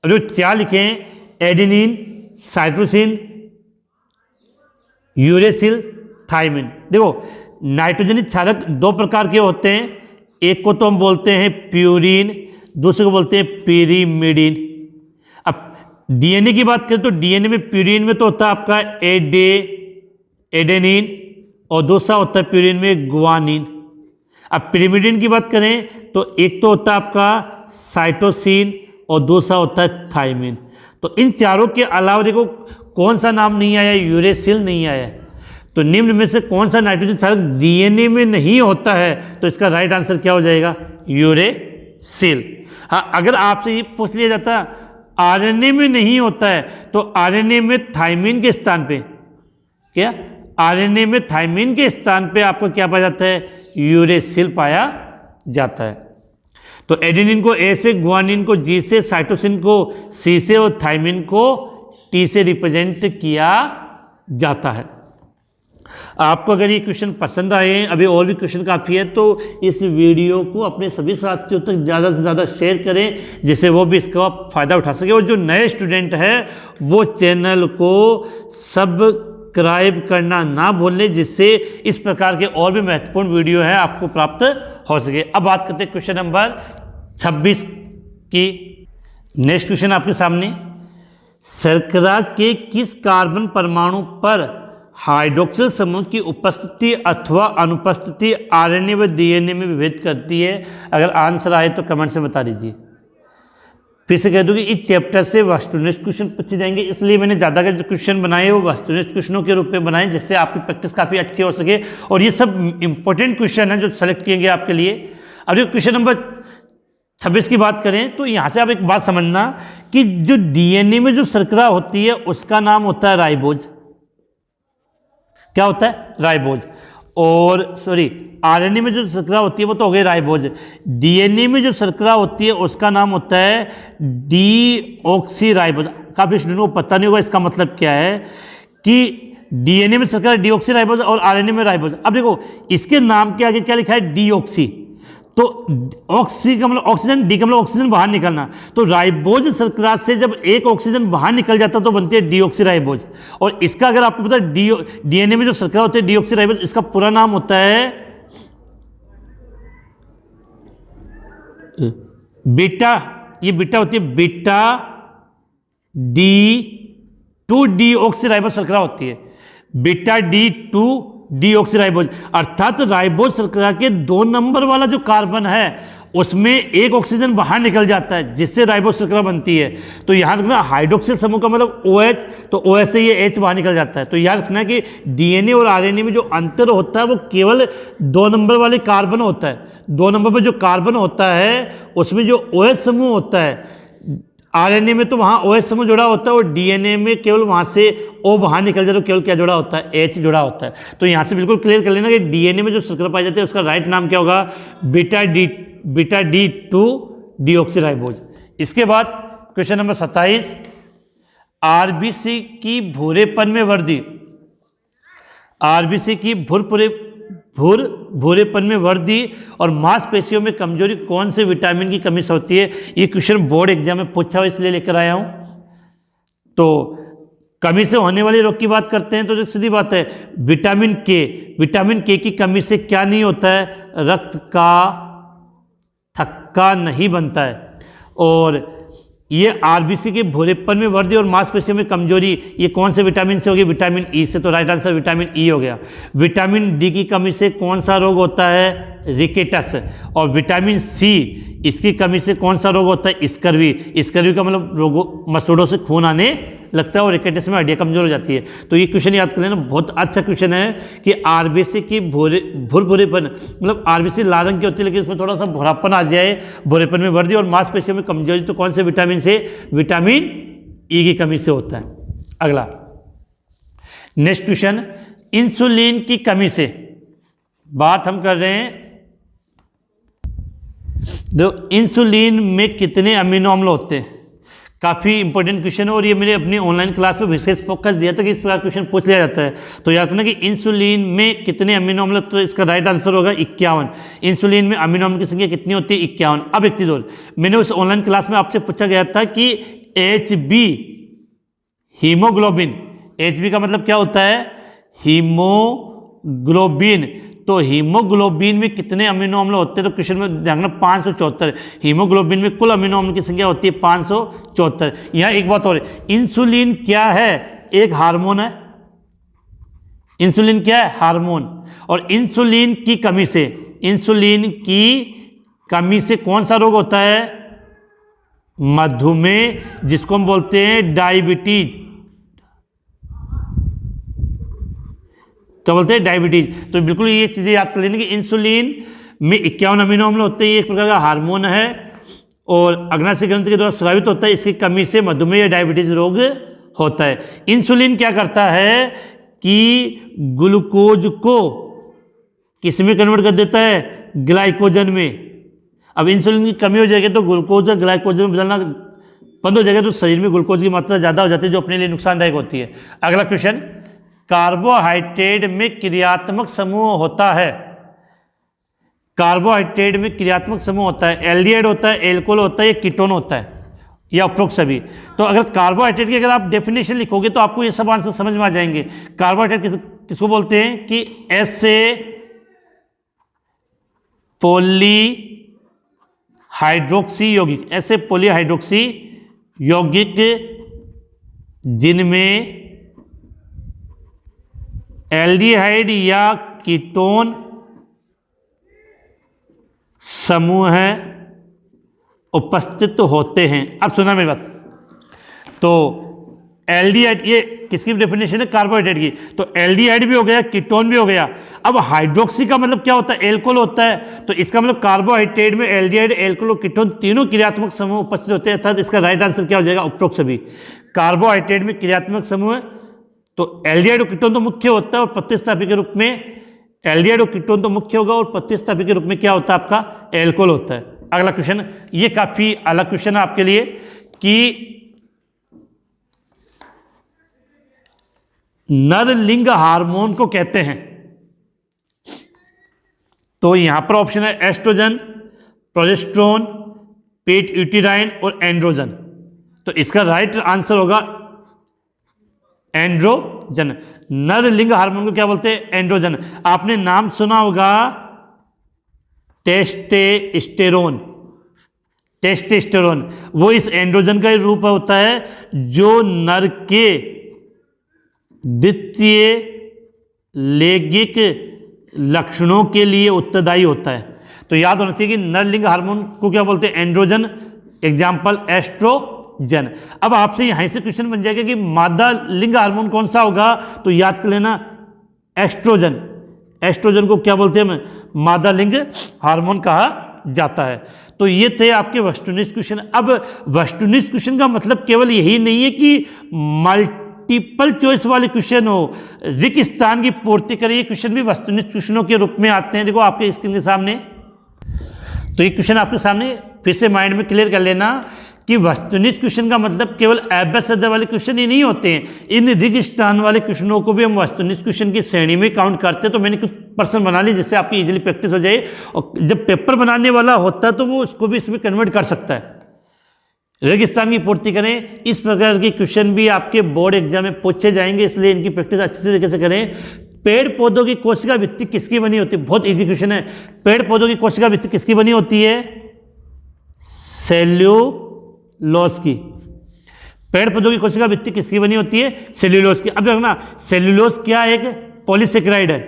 अब जो चार लिखे हैं, एडेनिन, साइटोसिन, यूरेसिल, थायमिन। देखो नाइट्रोजन क्षारक दो प्रकार के होते हैं, एक को तो हम बोलते हैं प्यूरिन, दूसरे को बोलते हैं पिरीमिडिन। अब डीएनए की बात करें तो डीएनए में प्यूरिन में तो होता है आपका एडेनिन और दूसरा होता है प्यूरिन में गुआनिन। अब पिरीमिडिन की बात करें तो एक तो होता है आपका साइटोसिन और दूसरा होता है थायमिन। तो इन चारों के अलावा देखो कौन सा नाम नहीं आया, यूरेसिल नहीं आया। तो निम्न में से कौन सा नाइट्रोजन क्षारक डीएनए में नहीं होता है, तो इसका राइट आंसर क्या हो जाएगा, यूरेसिल। हाँ, अगर आपसे ये पूछ लिया जाता आरएनए में नहीं होता है, तो आरएनए में थायमिन के स्थान पे क्या, आरएनए में थायमिन के स्थान पे आपको क्या पाया जाता है, यूरेसिल पाया जाता है। तो एडेनिन को ए से, गुआनिन को जी से, साइटोसिन को सी से और थायमिन को टी से रिप्रेजेंट किया जाता है। आपको अगर ये क्वेश्चन पसंद आए, अभी और भी क्वेश्चन काफ़ी है, तो इस वीडियो को अपने सभी साथियों तक ज़्यादा से ज़्यादा शेयर करें, जिससे वो भी इसका फ़ायदा उठा सके। और जो नए स्टूडेंट है वो चैनल को सब्सक्राइब करना ना भूलें, जिससे इस प्रकार के और भी महत्वपूर्ण वीडियो है आपको प्राप्त हो सके। अब बात करते हैं क्वेश्चन नंबर 26 की। नेक्स्ट क्वेश्चन आपके सामने, शर्करा के किस कार्बन परमाणु पर हाइड्रोक्सिल समूह की उपस्थिति अथवा अनुपस्थिति आरएनए व डीएनए में विभेद करती है। अगर आंसर आए तो कमेंट से बता दीजिए। फिर से कह दूँ कि इस चैप्टर से वस्तुनिष्ठ क्वेश्चन पूछे जाएंगे, इसलिए मैंने ज़्यादातर जो क्वेश्चन बनाए वो वस्तुनिष्ठ क्वेश्चनों के रूप में बनाए, जिससे आपकी प्रैक्टिस काफ़ी अच्छी हो सके। और ये सब इंपॉर्टेंट क्वेश्चन हैं जो सेलेक्ट किए गए आपके लिए। अब जो क्वेश्चन नंबर 26 की बात करें तो यहाँ से आप एक बात समझना कि जो डीएनए में जो शर्करा होती है उसका नाम होता है राइबोज। क्या होता है, राइबोज। और सॉरी, आरएनए में जो शर्करा होती है वो तो हो गई राइबोज। डीएनए में जो शर्करा होती है उसका नाम होता है डीऑक्सीराइबोज। काफ़ी स्टूडेंट को पता नहीं होगा इसका मतलब क्या है कि डीएनए में शर्करा डीऑक्सीराइबोज और आरएनए में राइबोज। अब देखो इसके नाम के आगे क्या लिखा है, डीऑक्सी। तो ऑक्सी का मतलब ऑक्सीजन, डी का मतलब ऑक्सीजन बाहर निकलना। तो राइबोज शर्करा से जब एक ऑक्सीजन बाहर निकल जाता तो बनती है डीऑक्सीराइबोज। और इसका अगर आपको पता है डीएनए में जो शर्करा होती है डीऑक्सीराइबोज, इसका पूरा नाम होता है बीटा। ये बीटा होती है बीटा डी 2 डीऑक्सीराइबोज शर्करा होती है, बीटा D2 डीऑक्सीराइबोज। अर्थात राइबोज शर्करा के 2 नंबर वाला जो कार्बन है उसमें एक ऑक्सीजन बाहर निकल जाता है, जिससे राइबोज शर्करा बनती है। तो याद रखना हाइड्रोक्सिल समूह का मतलब OH, तो OH से ये H बाहर निकल जाता है। तो याद रखना कि डीएनए और आरएनए में जो अंतर होता है वो केवल 2 नंबर वाले कार्बन होता है। 2 नंबर पर जो कार्बन होता है उसमें जो OH समूह होता है, आरएनए में तो वहाँ OH समूह जुड़ा होता है और डीएनए में केवल वहाँ से O बाहर निकल जाए तो केवल क्या जुड़ा होता है, H जुड़ा होता है। तो यहाँ से बिल्कुल क्लियर कर लेना कि डीएनए में जो शर्करा पाई जाती है उसका राइट नाम क्या होगा, बीटा D2 डीऑक्सीराइबोज। इसके बाद क्वेश्चन नंबर 27, आरबीसी की भूरेपन में वृद्धि, आरबीसी की भूरेपन में वृद्धि और मांसपेशियों में कमजोरी कौन से विटामिन की कमी से होती है। ये क्वेश्चन बोर्ड एग्जाम में पूछा हुआ इसलिए लेकर आया हूं। तो कमी से होने वाले रोग की बात करते हैं तो सीधी बात है विटामिन के की कमी से क्या नहीं होता है, रक्त का थक्का नहीं बनता है। और ये आरबीसी के भूरेपन में वृद्धि और मांसपेशियों में कमजोरी, ये कौन से विटामिन से होगी, विटामिन ई से। तो राइट आंसर विटामिन ई हो गया। विटामिन डी की कमी से कौन सा रोग होता है, रिकेटस। और विटामिन सी, इसकी कमी से कौन सा रोग होता है, स्कर्वी। स्कर्वी का मतलब रोगों मसूड़ों से खून आने लगता है और रिकेटस में हड्डियाँ कमज़ोर हो जाती है। तो ये क्वेश्चन याद कर लेना, बहुत अच्छा क्वेश्चन है कि आरबीसी की भुरभुरेपन, मतलब आरबीसी लाल रंग की होती है लेकिन उसमें थोड़ा सा भूरापन आ जाए, भूरेपन में वृद्धि और मांसपेशियों में कमजोरी, तो कौन से विटामिन से? विटामिन ई की कमी से होता है। अगला नेक्स्ट क्वेश्चन, इंसुलिन की कमी से बात हम कर रहे हैं। तो इंसुलिन में कितने अमीनो अम्ल होते हैं? काफ़ी इंपॉर्टेंट क्वेश्चन है और ये मैंने अपनी ऑनलाइन क्लास में विशेष फोकस दिया था कि इस प्रकार क्वेश्चन पूछ लिया जाता है। तो याद रखना कि इंसुलिन में कितने अमीनो अम्ल, तो इसका राइट आंसर होगा 51। इंसुलिन में अमीनो अम्ल की संख्या कितनी होती है? 51। अब एक चीज़ और, मैंने उस ऑनलाइन क्लास में आपसे पूछा गया था कि HB हीमोग्लोबिन, HB का मतलब क्या होता है? हीमोग्लोबिन। तो हीमोग्लोबिन में कितने अमीनो अम्ल होते हैं? तो क्वेश्चन में ध्यान रखना 574। हीमोग्लोबिन में कुल अमीनो अम्ल की संख्या होती है 574। यहाँ एक बात और, इंसुलिन क्या है? एक हार्मोन है। इंसुलिन क्या है? हार्मोन। और इंसुलिन की कमी से, इंसुलिन की कमी से कौन सा रोग होता है? मधुमेह, जिसको हम बोलते हैं डायबिटीज। क्या बोलते हैं? डायबिटीज। तो बिल्कुल ये चीज़ें याद कर लेनी कि इंसुलिन में 51 अमीनो अम्ल होते हैं, ये एक प्रकार का हार्मोन है और अग्नाशय ग्रंथि के द्वारा स्रावित होता है। इसकी कमी से मधुमेह या डायबिटीज रोग होता है। इंसुलिन क्या करता है कि ग्लूकोज को किस में कन्वर्ट कर देता है? ग्लाइकोजन में। अब इंसुलिन की कमी हो जाएगी तो ग्लूकोज और ग्लाइकोजन में बदलना बंद हो जाएगा, तो शरीर में ग्लूकोज की मात्रा ज़्यादा हो जाती है जो अपने लिए नुकसानदायक होती है। अगला क्वेश्चन, कार्बोहाइड्रेट में क्रियात्मक समूह होता है। कार्बोहाइड्रेट में क्रियात्मक समूह होता है, एल्डिहाइड होता है, एल्कोहल होता है या कीटोन होता है, या उपरोक्त सभी। तो अगर कार्बोहाइड्रेट की अगर आप डेफिनेशन लिखोगे तो आपको ये सब आंसर समझ में आ जाएंगे। कार्बोहाइड्रेट किसको बोलते हैं? कि ऐसे पॉलीहाइड्रोक्सी यौगिक, ऐसे पॉलीहाइड्रोक्सी यौगिक जिनमें एल्डिहाइड या कीटोन समूह उपस्थित होते हैं। अब सुना मेरी बात, तो एल्डिहाइड, ये किसकी डेफिनेशन है? कार्बोहाइड्रेट की। तो एल्डिहाइड भी हो गया, कीटोन भी हो गया। अब हाइड्रोक्सी का मतलब क्या होता है? एल्कोहल होता है। तो इसका मतलब कार्बोहाइड्रेट में एल्डिहाइड, एल्कोहल और कीटोन तीनों क्रियात्मक समूह उपस्थित होते हैं, अर्थात इसका राइट आंसर क्या हो जाएगा? उपरोक्त सभी। कार्बोहाइड्रेट में क्रियात्मक समूह, तो एल्डिहाइड और कीटोन तो मुख्य होता है और प्रतिस्थापी के रूप में एल्डिहाइड और कीटोन तो मुख्य होगा और प्रतिस्थापी के रूप में क्या होता है? आपका एल्कोहल होता है। अगला क्वेश्चन, ये काफी अलग क्वेश्चन है आपके लिए कि नर लिंग हार्मोन को कहते हैं। तो यहां पर ऑप्शन है एस्ट्रोजन, प्रोजेस्टेरोन, पिट्यूटराइन और एंड्रोजन। तो इसका राइट आंसर होगा एंड्रोजन। नर लिंग हार्मोन को क्या बोलते हैं? एंड्रोजन। आपने नाम सुना होगा टेस्टोस्टेरोन। टेस्टोस्टेरोन वो इस एंड्रोजन का ही रूप होता है जो नर के द्वितीय लैंगिक लक्षणों के लिए उत्तरदायी होता है। तो याद होना चाहिए कि नरलिंग हार्मोन को क्या बोलते हैं? एंड्रोजन। Example oestrogen. अब आपसे यहीं से क्वेश्चन बन जाएगा कि मादा लिंग हार्मोन कौन सा होगा? तो याद कर लेना एस्ट्रोजन। एस्ट्रोजन को क्या बोलते हैं? मादा लिंग हार्मोन कहा जाता है। तो ये थे आपके वस्तुनिष्ठ क्वेश्चन। अब वस्तुनिष्ठ क्वेश्चन का मतलब केवल यही नहीं है कि मल्टीपल चॉइस वाले क्वेश्चन हो, रिक्त स्थान की पूर्ति करें, ये क्वेश्चन भी वस्तुनिष्ठ क्वेश्चनों के रूप में आते हैं। देखो आपके स्क्रीन के सामने, तो ये क्वेश्चन आपके सामने फिर से माइंड में क्लियर कर लेना कि वस्तुनिष्ठ क्वेश्चन का मतलब केवल एब्य वाले क्वेश्चन ही नहीं होते हैं। इन रिक्त स्थान वाले क्वेश्चनों को भी हम वस्तुनिष्ठ क्वेश्चन की श्रेणी में काउंट करते हैं। तो मैंने कुछ पर्सन बना ली जिससे आपकी इजीली प्रैक्टिस हो जाए, और जब पेपर बनाने वाला होता है तो वो उसको भी इसमें कन्वर्ट कर सकता है। रेगिस्तान की पूर्ति करें, इस प्रकार के क्वेश्चन भी आपके बोर्ड एग्जाम में पूछे जाएंगे, इसलिए इनकी प्रैक्टिस अच्छी तरीके से करें। पेड़ पौधों की कोशिका भित्ति किसकी बनी होती है? बहुत इजी क्वेश्चन है। पेड़ पौधों की कोशिका भित्ति किसकी बनी होती है? सेल्यूलोज की। पेड़ पौधों की कोशिका भित्ति किसकी बनी होती है? सेल्यूलोज की। अब देखना, सेल्यूलोज क्या एक पॉलीसेकेराइड है।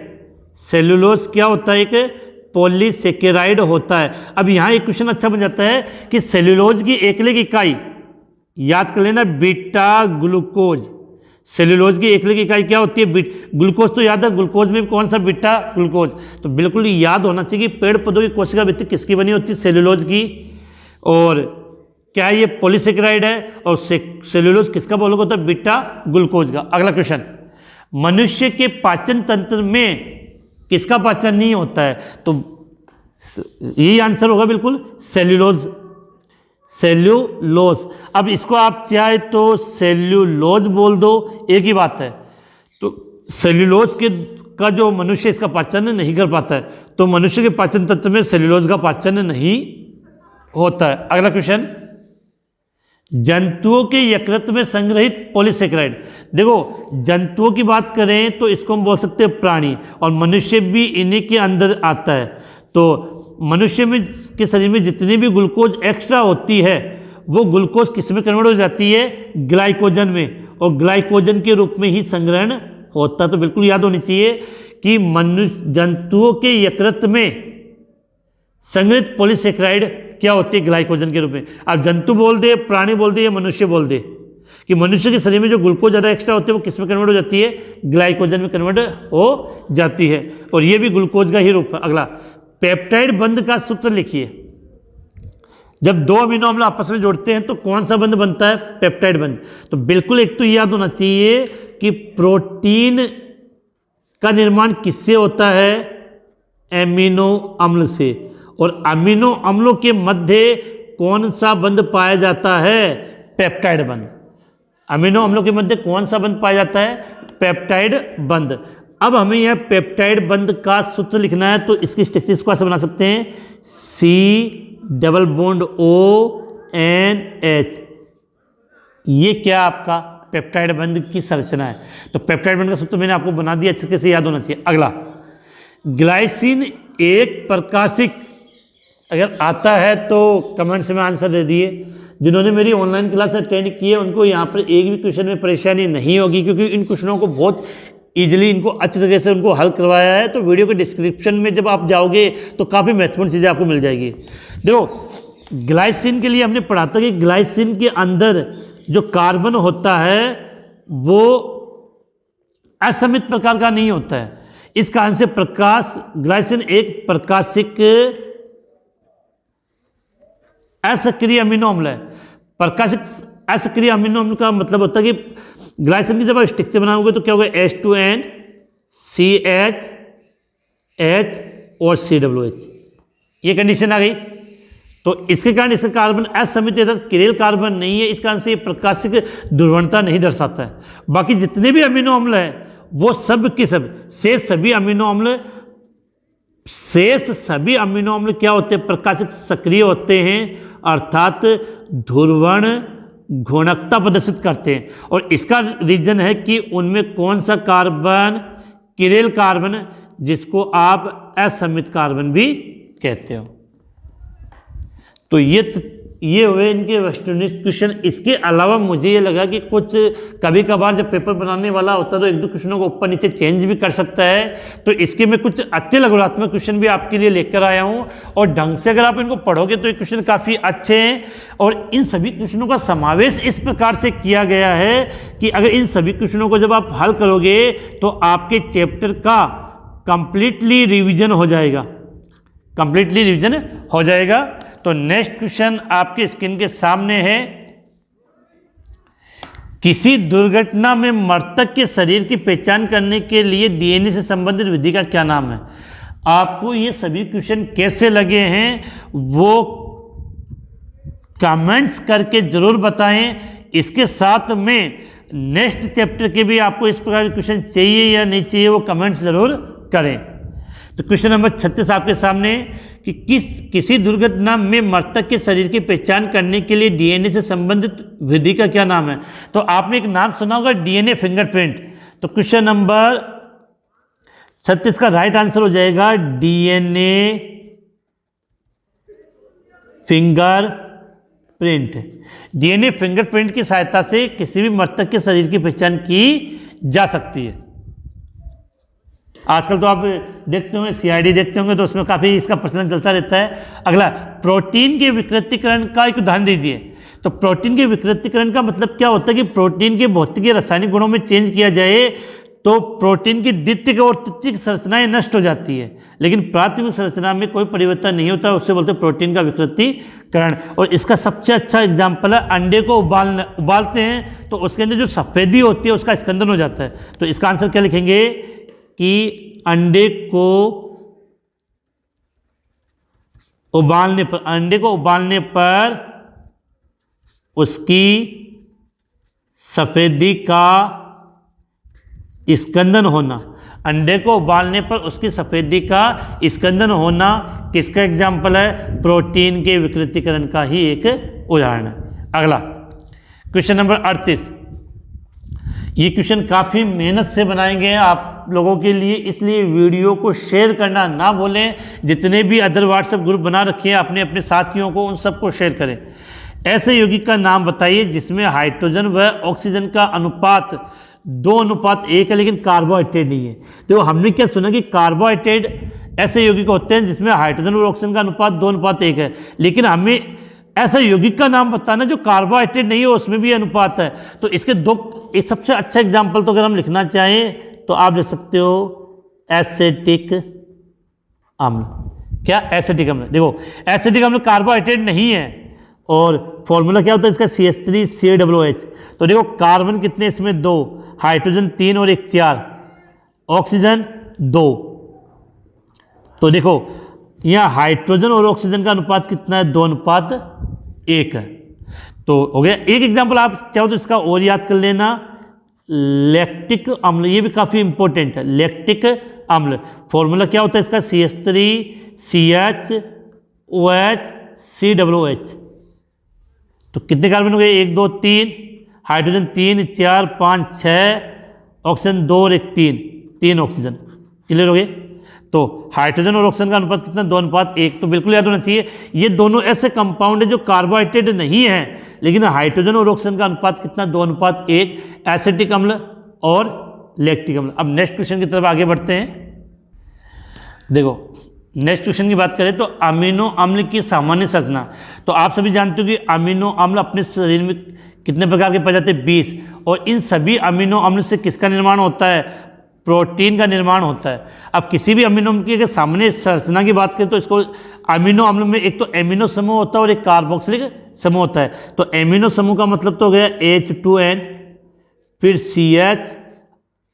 सेल्यूलोज क्या होता है? एक पॉलीसेकेराइड होता है। अब यहाँ एक क्वेश्चन अच्छा बन जाता है कि सेल्यूलोज की एकलिक इकाई याद कर लेना, बीटा ग्लूकोज। सेल्यूलोज की एकल इकाई क्या होती है? ग्लूकोज तो याद है, ग्लूकोज में कौन सा? Beta glucose. तो बिल्कुल याद होना चाहिए कि पेड़ पौधों की कोशिका भित्ति किसकी बनी होती है? सेल्यूलोज की। और क्या ये पॉलीसेकेराइड है? और सेल्यूलोज किसका बहुलक होता है? बीटा ग्लूकोज का। अगला क्वेश्चन, मनुष्य के पाचन तंत्र में किसका पाचन नहीं होता है? तो यही आंसर होगा बिल्कुल, सेल्यूलोज। सेल्यूलोज। अब इसको आप चाहे तो सेल्यूलोज बोल दो, एक ही बात है। तो सेल्यूलोज का जो मनुष्य इसका पाचन नहीं कर पाता है, तो मनुष्य के पाचन तंत्र में सेल्यूलोज का पाचन नहीं होता है। अगला क्वेश्चन, जंतुओं के यकृत में संग्रहित पॉलीसेकेराइड। देखो, जंतुओं की बात करें तो इसको हम बोल सकते हैं प्राणी, और मनुष्य भी इन्हीं के अंदर आता है। तो मनुष्य में के शरीर में जितनी भी ग्लूकोज एक्स्ट्रा होती है, वो ग्लूकोज किस में कन्वर्ट हो जाती है? ग्लाइकोजन में, और ग्लाइकोजन के रूप में ही संग्रहण होता है। तो बिल्कुल याद होनी चाहिए कि जंतुओं के यकृत में संग्रहित पॉलीसेकेराइड क्या होती है? ग्लाइकोजन के रूप में। आप जंतु बोल दे, प्राणी बोल दे या मनुष्य बोल दे, कि मनुष्य के शरीर में जो ग्लूकोज ज़्यादा एक्स्ट्रा होती है वो किस में कन्वर्ट हो जाती है? ग्लाइकोजन में कन्वर्ट हो जाती है, और ये भी ग्लूकोज का ही रूप है। अगला, पेप्टाइड बंध का सूत्र लिखिए। जब दो अमीनो अम्ल आपस में जोड़ते हैं तो कौन सा बंध बनता है? पेप्टाइड बंध। तो बिल्कुल एक तो याद होना चाहिए कि प्रोटीन का निर्माण किससे होता है? एमिनो अम्ल से। और अमीनो अम्लों के मध्य कौन सा बंध पाया जाता है? पेप्टाइड बंध। अमीनो अम्लों के मध्य कौन सा बंध पाया जाता है? पेप्टाइड बंध। अब हमें यह पेप्टाइड बंध का सूत्र लिखना है, तो इसकी स्ट्रक्चर इसको ऐसे बना सकते हैं, COONH। ये क्या आपका पेप्टाइड बंध की संरचना है। तो पेप्टाइड बंध का सूत्र मैंने आपको बना दिया, अच्छे से याद होना चाहिए। अगला, ग्लाइसिन एक प्रकाशिक, अगर आता है तो कमेंट्स में आंसर दे दिए। जिन्होंने मेरी ऑनलाइन क्लास अटेंड की है उनको यहाँ पर एक भी क्वेश्चन में परेशानी नहीं होगी, क्योंकि इन क्वेश्चनों को बहुत ईजिली इनको अच्छी तरीके से उनको हल करवाया है। तो वीडियो के डिस्क्रिप्शन में जब आप जाओगे तो काफ़ी महत्वपूर्ण चीज़ें आपको मिल जाएगी। देखो, ग्लाइसिन के लिए हमने पढ़ा था कि ग्लाइसिन के अंदर जो कार्बन होता है वो असमित प्रकार का नहीं होता है। इस कारण से ग्लाइसिन एक प्रकाशिक असक्रिय अमीनो अम्ल है। प्रकाशिक असक्रिय अमीनो अम्ल का मतलब होता है कि ग्लाइसिन की जब आप स्ट्रक्चर बनाओगे तो क्या होगा? H2N CH और COOH, ये कंडीशन आ गई। तो इसके कारण इसका कार्बन असमित किरेल कार्बन नहीं है, इस कारण से ये प्रकाशिक ध्रुवणता नहीं दर्शाता है। बाकी जितने भी अमीनो अम्ल हैं वो सब के सब सभी अमीनो अम्ल क्या होते हैं? प्रकाशिक सक्रिय होते हैं, अर्थात ध्रुवण घूर्णकता प्रदर्शित करते हैं। और इसका रीजन है कि उनमें कौन सा कार्बन? किरेल कार्बन, जिसको आप असमित कार्बन भी कहते हो। तो ये हुए इनके वेस्टर्निस्ट क्वेश्चन। इसके अलावा मुझे ये लगा कि कुछ कभी कभार जब पेपर बनाने वाला होता है तो एक दो क्वेश्चनों को ऊपर नीचे चेंज भी कर सकता है। तो इसके मैं कुछ अच्छे लघुरात्मक क्वेश्चन भी आपके लिए लेकर आया हूँ, और ढंग से अगर आप इनको पढ़ोगे तो ये क्वेश्चन काफ़ी अच्छे हैं। और इन सभी क्वेश्चनों का समावेश इस प्रकार से किया गया है कि अगर इन सभी क्वेश्चनों को जब आप हल करोगे तो आपके चैप्टर का कंप्लीटली रिविजन हो जाएगा। तो नेक्स्ट क्वेश्चन आपके स्क्रीन के सामने है, किसी दुर्घटना में मृतक के शरीर की पहचान करने के लिए डीएनए से संबंधित विधि का क्या नाम है? आपको ये सभी क्वेश्चन कैसे लगे हैं वो कमेंट्स करके जरूर बताएं। इसके साथ में नेक्स्ट चैप्टर के भी आपको इस प्रकार के क्वेश्चन चाहिए या नहीं चाहिए वो कमेंट्स जरूर करें। तो क्वेश्चन नंबर 36 आपके सामने कि किसी दुर्घटना में मृतक के शरीर की पहचान करने के लिए डीएनए से संबंधित विधि का क्या नाम है? तो आपने एक नाम सुना होगा, डीएनए फिंगरप्रिंट। तो क्वेश्चन नंबर 36 का राइट आंसर हो जाएगा डीएनए फिंगरप्रिंट। डीएनए फिंगरप्रिंट की सहायता से किसी भी मृतक के शरीर की पहचान की जा सकती है। आजकल तो आप देखते होंगे CID देखते होंगे तो उसमें काफ़ी इसका प्रचलन चलता रहता है। अगला, प्रोटीन के विकृतीकरण का एक उदाहरण दीजिए। तो प्रोटीन के विकृतीकरण का मतलब क्या होता है कि प्रोटीन के भौतिक या रासायनिक गुणों में चेंज किया जाए तो प्रोटीन की द्वितीयक और तृतीयक संरचनाएं नष्ट हो जाती है, लेकिन प्राथमिक संरचना में कोई परिवर्तन नहीं होता, उससे बोलते हैं प्रोटीन का विकृतीकरण। और इसका सबसे अच्छा एग्जाम्पल है, अंडे को उबालते हैं तो उसके अंदर जो सफ़ेदी होती है उसका स्कंदन हो जाता है। तो इसका आंसर क्या लिखेंगे कि अंडे को उबालने पर उसकी सफ़ेदी का स्कंदन होना। अंडे को उबालने पर उसकी सफ़ेदी का स्कंदन होना किसका एग्जाम्पल है? प्रोटीन के विकृतीकरण का ही एक उदाहरण है। अगला क्वेश्चन नंबर 38। ये क्वेश्चन काफ़ी मेहनत से बनाए गए हैं आप लोगों के लिए, इसलिए वीडियो को शेयर करना ना भूलें। जितने भी अदर व्हाट्सएप ग्रुप बना रखे हैं अपने अपने साथियों को, उन सबको शेयर करें। ऐसे यौगिक का नाम बताइए जिसमें हाइड्रोजन व ऑक्सीजन का अनुपात 2:1 है लेकिन कार्बोहाइड्रेट नहीं है। तो हमने क्या सुना कि कार्बोहाइड्रेट ऐसे यौगिक होते हैं जिसमें हाइड्रोजन और ऑक्सीजन का अनुपात 2:1 है, लेकिन हमें ऐसा यौगिक का नाम बताना जो कार्बोहाइड्रेट नहीं है उसमें भी अनुपात है। तो इसके एक सबसे अच्छा एग्जाम्पल तो अगर हम लिखना चाहें तो आप लिख सकते हो एसिटिक अम्ल। क्या? एसिटिक अम्ल। देखो एसिटिक अम्ल कार्बोहाइड्रेट नहीं है और फॉर्मूला क्या होता है इसका? CH3COOH। तो देखो कार्बन कितने इसमें? 2, हाइड्रोजन 3 और 1 4, ऑक्सीजन 2। तो देखो यहाँ हाइड्रोजन और ऑक्सीजन का अनुपात कितना है? 2:1 है। तो हो गया एक एग्जाम्पल। आप चाहो तो इसका और याद कर लेना, लैक्टिक अम्ल। ये भी काफ़ी इंपॉर्टेंट है, लैक्टिक अम्ल। फॉर्मूला क्या होता है इसका? CH3COOH। तो कितने कार्बन हो गए? 1 2 3, हाइड्रोजन 3 4 5 6, ऑक्सीजन 2 और 1 3 ऑक्सीजन। क्लियर हो गए? तो हाइड्रोजन और ऑक्सीजन का अनुपात कितना? 2:1। तो बिल्कुल याद होना चाहिए ये दोनों ऐसे कंपाउंड है जो कार्बोहाइड्रेट नहीं है, लेकिन हाइड्रोजन और ऑक्सीजन का अनुपात कितना? 2:1, एसिटिक अम्ल और लैक्टिक अम्ल। अब नेक्स्ट क्वेश्चन की तरफ आगे बढ़ते हैं। देखो नेक्स्ट क्वेश्चन की बात करें तो अमीनो अम्ल की सामान्य संरचना। तो आप सभी जानते हो कि अमीनो अम्ल अपने शरीर में कितने प्रकार के पाए जाते हैं? 20। और इन सभी अमीनो अम्ल से किसका निर्माण होता है? प्रोटीन का निर्माण होता है। अब किसी भी अमीनो अम्ल की अगर सामान्य संरचना की बात करें तो इसको अमीनो अम्ल में एक तो एमिनो समूह होता है और एक कार्बोक्सिलिक समूह होता है। तो एमिनो समूह का मतलब तो हो गया H2N, फिर CH,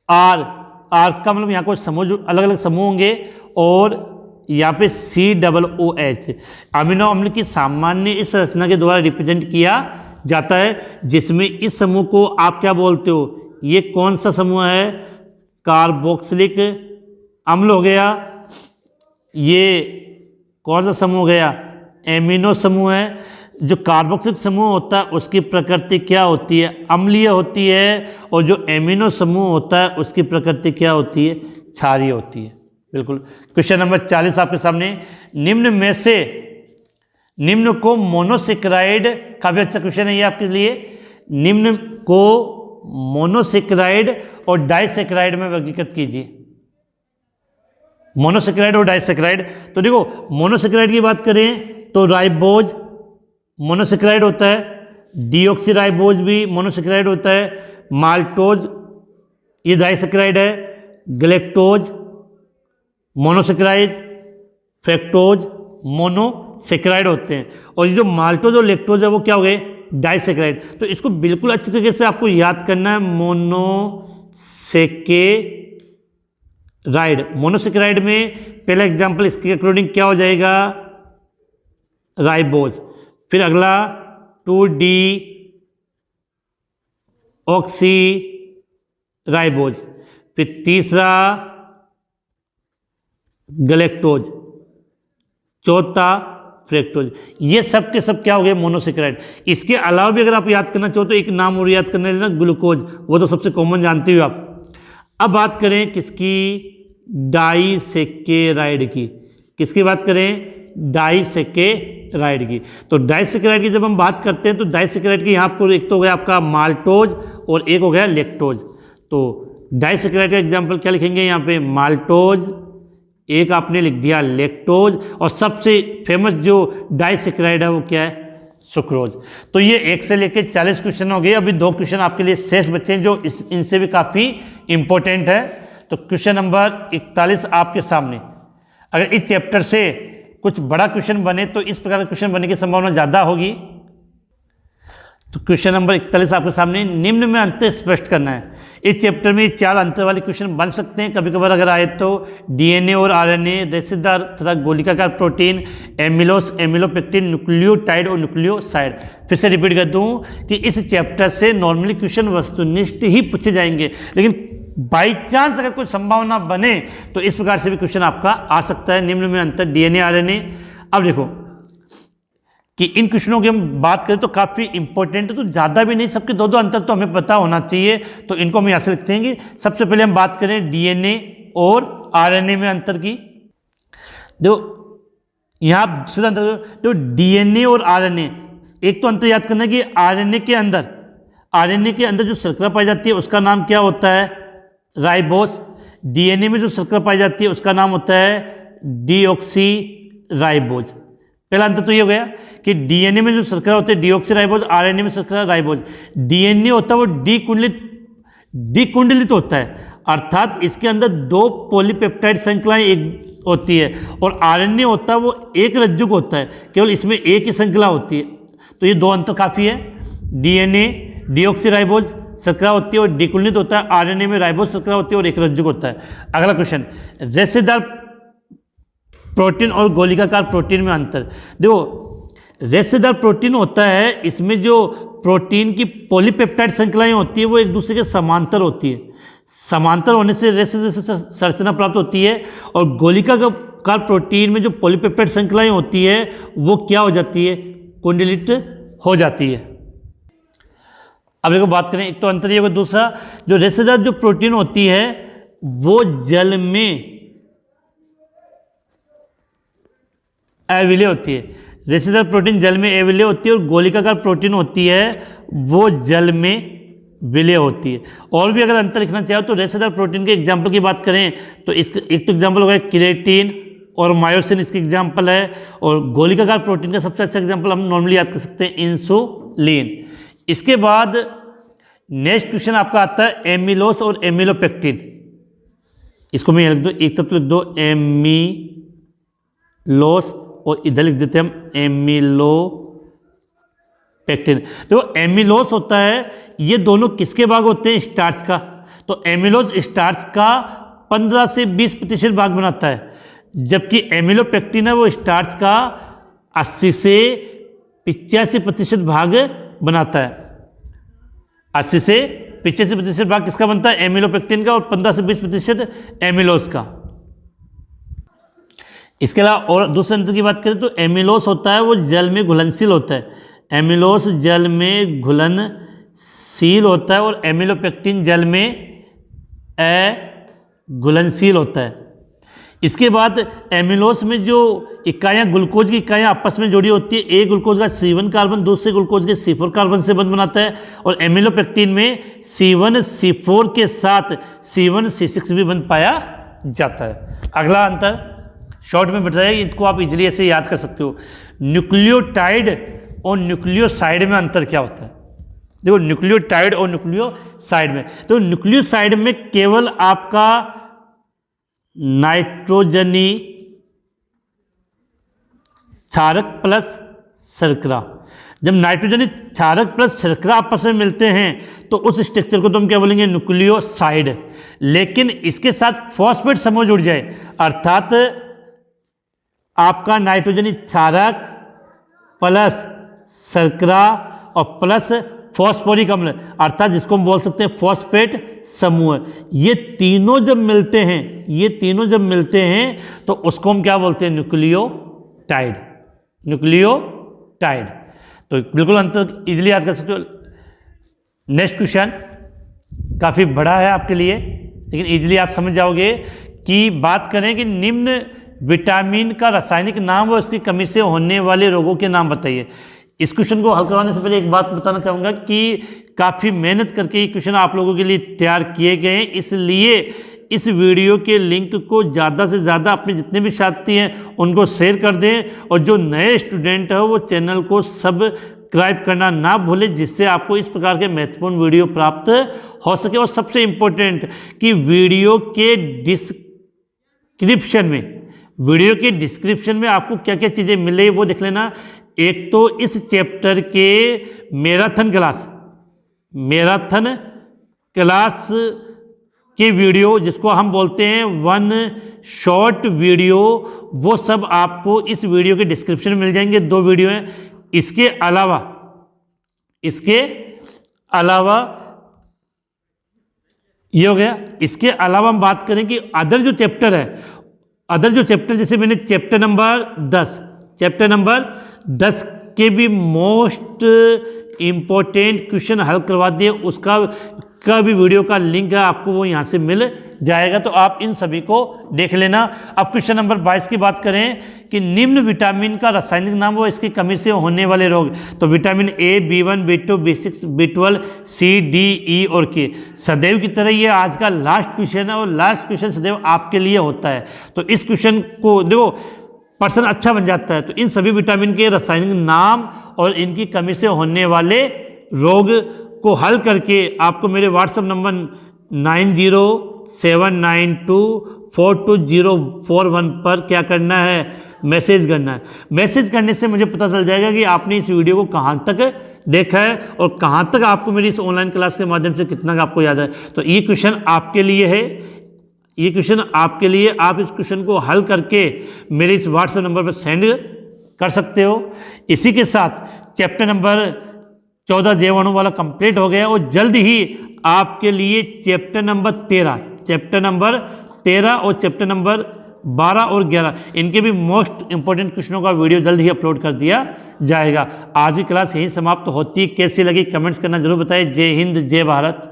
R का मतलब यहाँ कुछ समूह अलग अलग समूह होंगे, और यहाँ पे COOH। अमीनो अम्ल की सामान्य इस संरचना के द्वारा रिप्रेजेंट किया जाता है, जिसमें इस समूह को आप क्या बोलते हो? ये कौन सा समूह है? कार्बोक्सिलिक अम्ल हो गया। ये कौन सा समूह हो गया? एमिनो समूह है। जो कार्बोक्सिलिक समूह होता है उसकी प्रकृति क्या होती है? अम्लीय होती है। और जो एमिनो समूह होता है उसकी प्रकृति क्या होती है? क्षारीय होती है। बिल्कुल। क्वेश्चन नंबर 40 आपके सामने। निम्न में से निम्न को मोनोसेक्राइड, काफी अच्छा क्वेश्चन है ये आपके लिए। निम्न को मोनोसेक्राइड और डाइसेक्राइड में वर्गीकृत कीजिए। मोनोसेक्राइड और डाइसेक्राइड। तो देखो मोनोसेक्राइड की बात करें तो राइबोज मोनोसेक्राइड होता है, डीऑक्सीराइबोज भी मोनोसेक्राइड होता है, माल्टोज ये डाइसेक्राइड है, ग्लेक्टोज मोनोसेक्राइड, फ्रैक्टोज मोनोसेक्राइड होते हैं। और ये जो माल्टोज और लेक्टोज है वो क्या हो गए? डाइसेक्राइड। तो इसको बिल्कुल अच्छी तरीके से आपको याद करना है। मोनोसेक्राइड। मोनोसेक्राइड में पहला एग्जांपल इसके अकॉर्डिंग क्या हो जाएगा? राइबोज। फिर अगला 2-डीऑक्सीराइबोज। फिर तीसरा ग्लेक्टोज, चौथा फ्रैक्टोज। ये सब के सब क्या हो गए? मोनोसेक्राइड। इसके अलावा भी अगर आप याद करना चाहो तो एक नाम और याद करना लेना, ग्लूकोज। वो तो सबसे कॉमन जानते हो आप। अब बात करें किसकी? डाइसेकेराइड की। किसकी बात करें? डाइसेकेराइड की। तो डाइसेकेराइड की जब हम बात करते हैं तो डाइसेकेराइड की यहाँ पर एक तो हो गया आपका माल्टोज और एक हो गया लेक्टोज। तो डाइसेक्राइड का एग्जाम्पल क्या लिखेंगे यहाँ पे, माल्टोज, एक आपने लिख दिया लेक्टोज, और सबसे फेमस जो डाइसेक्राइड है वो क्या है, सुक्रोज। तो ये 1 से लेकर 40 क्वेश्चन हो गए। अभी 2 क्वेश्चन आपके लिए शेष बचे हैं जो इनसे भी काफ़ी इंपॉर्टेंट है। तो क्वेश्चन नंबर 41 आपके सामने, अगर इस चैप्टर से कुछ बड़ा क्वेश्चन बने तो इस प्रकार के क्वेश्चन बनने की संभावना ज़्यादा होगी। तो क्वेश्चन नंबर 41 आपके सामने, निम्न में अंतर स्पष्ट करना है। इस चैप्टर में 4 अंतर वाले क्वेश्चन बन सकते हैं कभी कभार अगर आए तो। डीएनए और आरएनए, रेशेदार तथा गोलिकाकार प्रोटीन, एमिलोस, एमिलोपेक्टिन, न्यूक्लियोटाइड और न्यूक्लियोसाइड। फिर से रिपीट कर दूं कि इस चैप्टर से नॉर्मली क्वेश्चन वस्तुनिष्ठ ही पूछे जाएंगे, लेकिन बाई चांस अगर कोई संभावना बने तो इस प्रकार से भी क्वेश्चन आपका आ सकता है। निम्न में अंतर डीएनए आरएनए। अब देखो कि इन क्वेश्चनों की हम बात करें तो काफ़ी इंपॉर्टेंट है, तो ज़्यादा भी नहीं, सबके 2-2 अंतर तो हमें पता होना चाहिए। तो इनको हम यहाँ से लिखते हैं कि सबसे पहले हम बात करें डीएनए और आरएनए में अंतर की। देखो यहाँ सीधा अंतर, जो डीएनए और आरएनए, एक तो अंतर याद करना है कि आरएनए के अंदर जो शर्करा पाई जाती है उसका नाम क्या होता है, राइबोस। डीएनए में जो शर्करा पाई जाती है उसका नाम होता है डीऑक्सी राइबोज। पहला अंतर तो ये हो गया कि डीएनए में जो शर्करा होते हैं डीऑक्सी राइबोज, आरएनए में शर्करा राइबोज। डीएनए होता है वो डिकुंडलित होता है, अर्थात इसके अंदर 2 पॉलीपेप्टाइड श्रृंखलाएं एक होती है, और आरएनए होता है वो एक रज्जुक होता है, केवल इसमें एक ही श्रृंखला होती है। तो ये 2 अंतर काफ़ी है। डीएनए डीऑक्सी राइबोज शर्करा होती है और डिकुंडलित होता है, आरएनए में राइबोज शर्करा होती है और एक रज्जुक होता है। अगला क्वेश्चन, रेशेदार प्रोटीन और गोलिकाकार प्रोटीन में अंतर। देखो रेशेदार प्रोटीन होता है, इसमें जो प्रोटीन की पॉलीपेप्टाइड श्रृंखलाएं होती है वो एक दूसरे के समांतर होती है, समांतर होने से रेशे जैसे संरचना प्राप्त होती है। और गोलिकाकार प्रोटीन में जो पॉलीपेप्टाइड श्रृंखलाएं होती है वो क्या हो जाती है, कुंडलित हो जाती है। अब देखो बात करें, एक तो अंतर ये होगा, दूसरा जो रेशेदार जो प्रोटीन होती है वो जल में अविलेय होती है। रेशेदार प्रोटीन जल में अविलेय होती है और गोलिकाकार प्रोटीन होती है वो जल में विलेय होती है। और भी अगर अंतर लिखना चाहो तो रेशेदार प्रोटीन के एग्जाम्पल की बात करें तो इसका एक तो एग्जाम्पल होगा क्रिएटिन और मायोसिन, इसके एग्जाम्पल है। और गोलिकाकार प्रोटीन का सबसे अच्छा एग्जाम्पल हम नॉर्मली याद कर सकते हैं इंसुलिन। इसके बाद नेक्स्ट क्वेश्चन आपका आता है एमिलोस और एमिलोपेक्टिन। इसको मैं लिख दो, एक तरफ लिख दो एमिलोस और इधर लिख देते हैं हम एमिलोपेक्टिन। तो एमिलोस होता है, ये दोनों किसके भाग होते हैं, स्टार्च का। तो एमिलोस स्टार्च का 15 से 20% भाग बनाता है, जबकि एमिलोपेक्टिन है वो स्टार्च का 80 से 85% भाग बनाता है। 80 से 85% भाग किसका बनता है, एमिलोपेक्टिन का, और 15 से 20% एमिलोस का। इसके अलावा और दूसरे अंतर की बात करें तो एमिलोस होता है वो जल में घुलनशील होता है, एमिलोस जल में घुलनशील होता है, और एमिलोपेक्टिन जल में अघुलनशील होता है। इसके बाद एमिलोस में जो इकाइयाँ, ग्लूकोज की इकाइयाँ आपस में जुड़ी होती है, एक ग्लूकोज का C1 कार्बन दूसरे ग्लूकोज के C4 कार्बन से बंध बनाता है, और एमिलोपेक्टिन में C1 C4 के साथ C1 C6 भी बंध पाया जाता है। अगला अंतर शॉर्ट में बताया, इनको आप इजीली ऐसे याद कर सकते हो। न्यूक्लियोटाइड और न्यूक्लियोसाइड में अंतर क्या होता है। देखो न्यूक्लियोटाइड और न्यूक्लियोसाइड में, तो न्यूक्लियोसाइड में केवल आपका नाइट्रोजनी क्षारक प्लस शर्करा, जब नाइट्रोजनी क्षारक प्लस शर्करा आपस में मिलते हैं तो उस स्ट्रक्चर को तो हम क्या बोलेंगे, न्यूक्लियोसाइड। लेकिन इसके साथ फॉस्फेट समूह जुड़ जाए, अर्थात आपका नाइट्रोजनी क्षारक प्लस शर्करा और प्लस फॉस्फोरिक अम्ल, अर्थात जिसको हम बोल सकते हैं फॉस्फेट समूह, ये तीनों जब मिलते हैं तो उसको हम क्या बोलते हैं, न्यूक्लियोटाइड। तो बिल्कुल अंतर इजीली याद कर सकते हो। नेक्स्ट क्वेश्चन काफ़ी बड़ा है आपके लिए, लेकिन इजीली आप समझ जाओगे कि बात करें कि निम्न विटामिन का रासायनिक नाम और उसकी कमी से होने वाले रोगों के नाम बताइए। इस क्वेश्चन को हल करवाने से पहले एक बात बताना चाहूँगा कि काफ़ी मेहनत करके ये क्वेश्चन आप लोगों के लिए तैयार किए गए हैं, इसलिए इस वीडियो के लिंक को ज़्यादा से ज़्यादा अपने जितने भी साथी हैं उनको शेयर कर दें, और जो नए स्टूडेंट हैं वो चैनल को सब्सक्राइब करना ना भूलें, जिससे आपको इस प्रकार के महत्वपूर्ण वीडियो प्राप्त हो सके। और सबसे इम्पोर्टेंट कि वीडियो के डिस्क्रिप्शन में आपको क्या क्या चीज़ें मिले वो देख लेना। एक तो इस चैप्टर के मैराथन क्लास की वीडियो, जिसको हम बोलते हैं वन शॉट वीडियो, वो सब आपको इस वीडियो के डिस्क्रिप्शन में मिल जाएंगे। 2 वीडियो हैं। इसके अलावा ये हो गया। इसके अलावा हम बात करें कि अदर जो चैप्टर जैसे मैंने चैप्टर नंबर 10 के भी मोस्ट इम्पोर्टेंट क्वेश्चन हल करवा दिए, उसका भी वीडियो का लिंक है, आपको वो यहाँ से मिल जाएगा, तो आप इन सभी को देख लेना। अब क्वेश्चन नंबर 22 की बात करें कि निम्न विटामिन का रासायनिक नाम व इसकी कमी से होने वाले रोग। तो vitamin A, B1, B2, B6, B12, C, D, E और K। सदैव की तरह ये आज का लास्ट क्वेश्चन है, और लास्ट क्वेश्चन सदैव आपके लिए होता है। तो इस क्वेश्चन को देखो, पर्सन अच्छा बन जाता है। तो इन सभी विटामिन के रासायनिक नाम और इनकी कमी से होने वाले रोग को हल करके आपको मेरे व्हाट्सएप नंबर 9079242041 पर क्या करना है, मैसेज करना है। मैसेज करने से मुझे पता चल जाएगा कि आपने इस वीडियो को कहाँ तक देखा है और कहाँ तक आपको मेरी इस ऑनलाइन क्लास के माध्यम से कितना आपको याद है। तो ये क्वेश्चन आपके लिए है, आप इस क्वेश्चन को हल करके मेरे इस व्हाट्सएप नंबर पर सेंड कर सकते हो। इसी के साथ चैप्टर नंबर 14 जीवाणु वाला कंप्लीट हो गया, और जल्द ही आपके लिए चैप्टर नंबर 13 और चैप्टर नंबर 12 और 11 इनके भी मोस्ट इंपॉर्टेंट क्वेश्चनों का वीडियो जल्द ही अपलोड कर दिया जाएगा। आज की क्लास यहीं समाप्त होती है। कैसी लगी कमेंट्स करना जरूर बताएं। जय हिंद, जय भारत।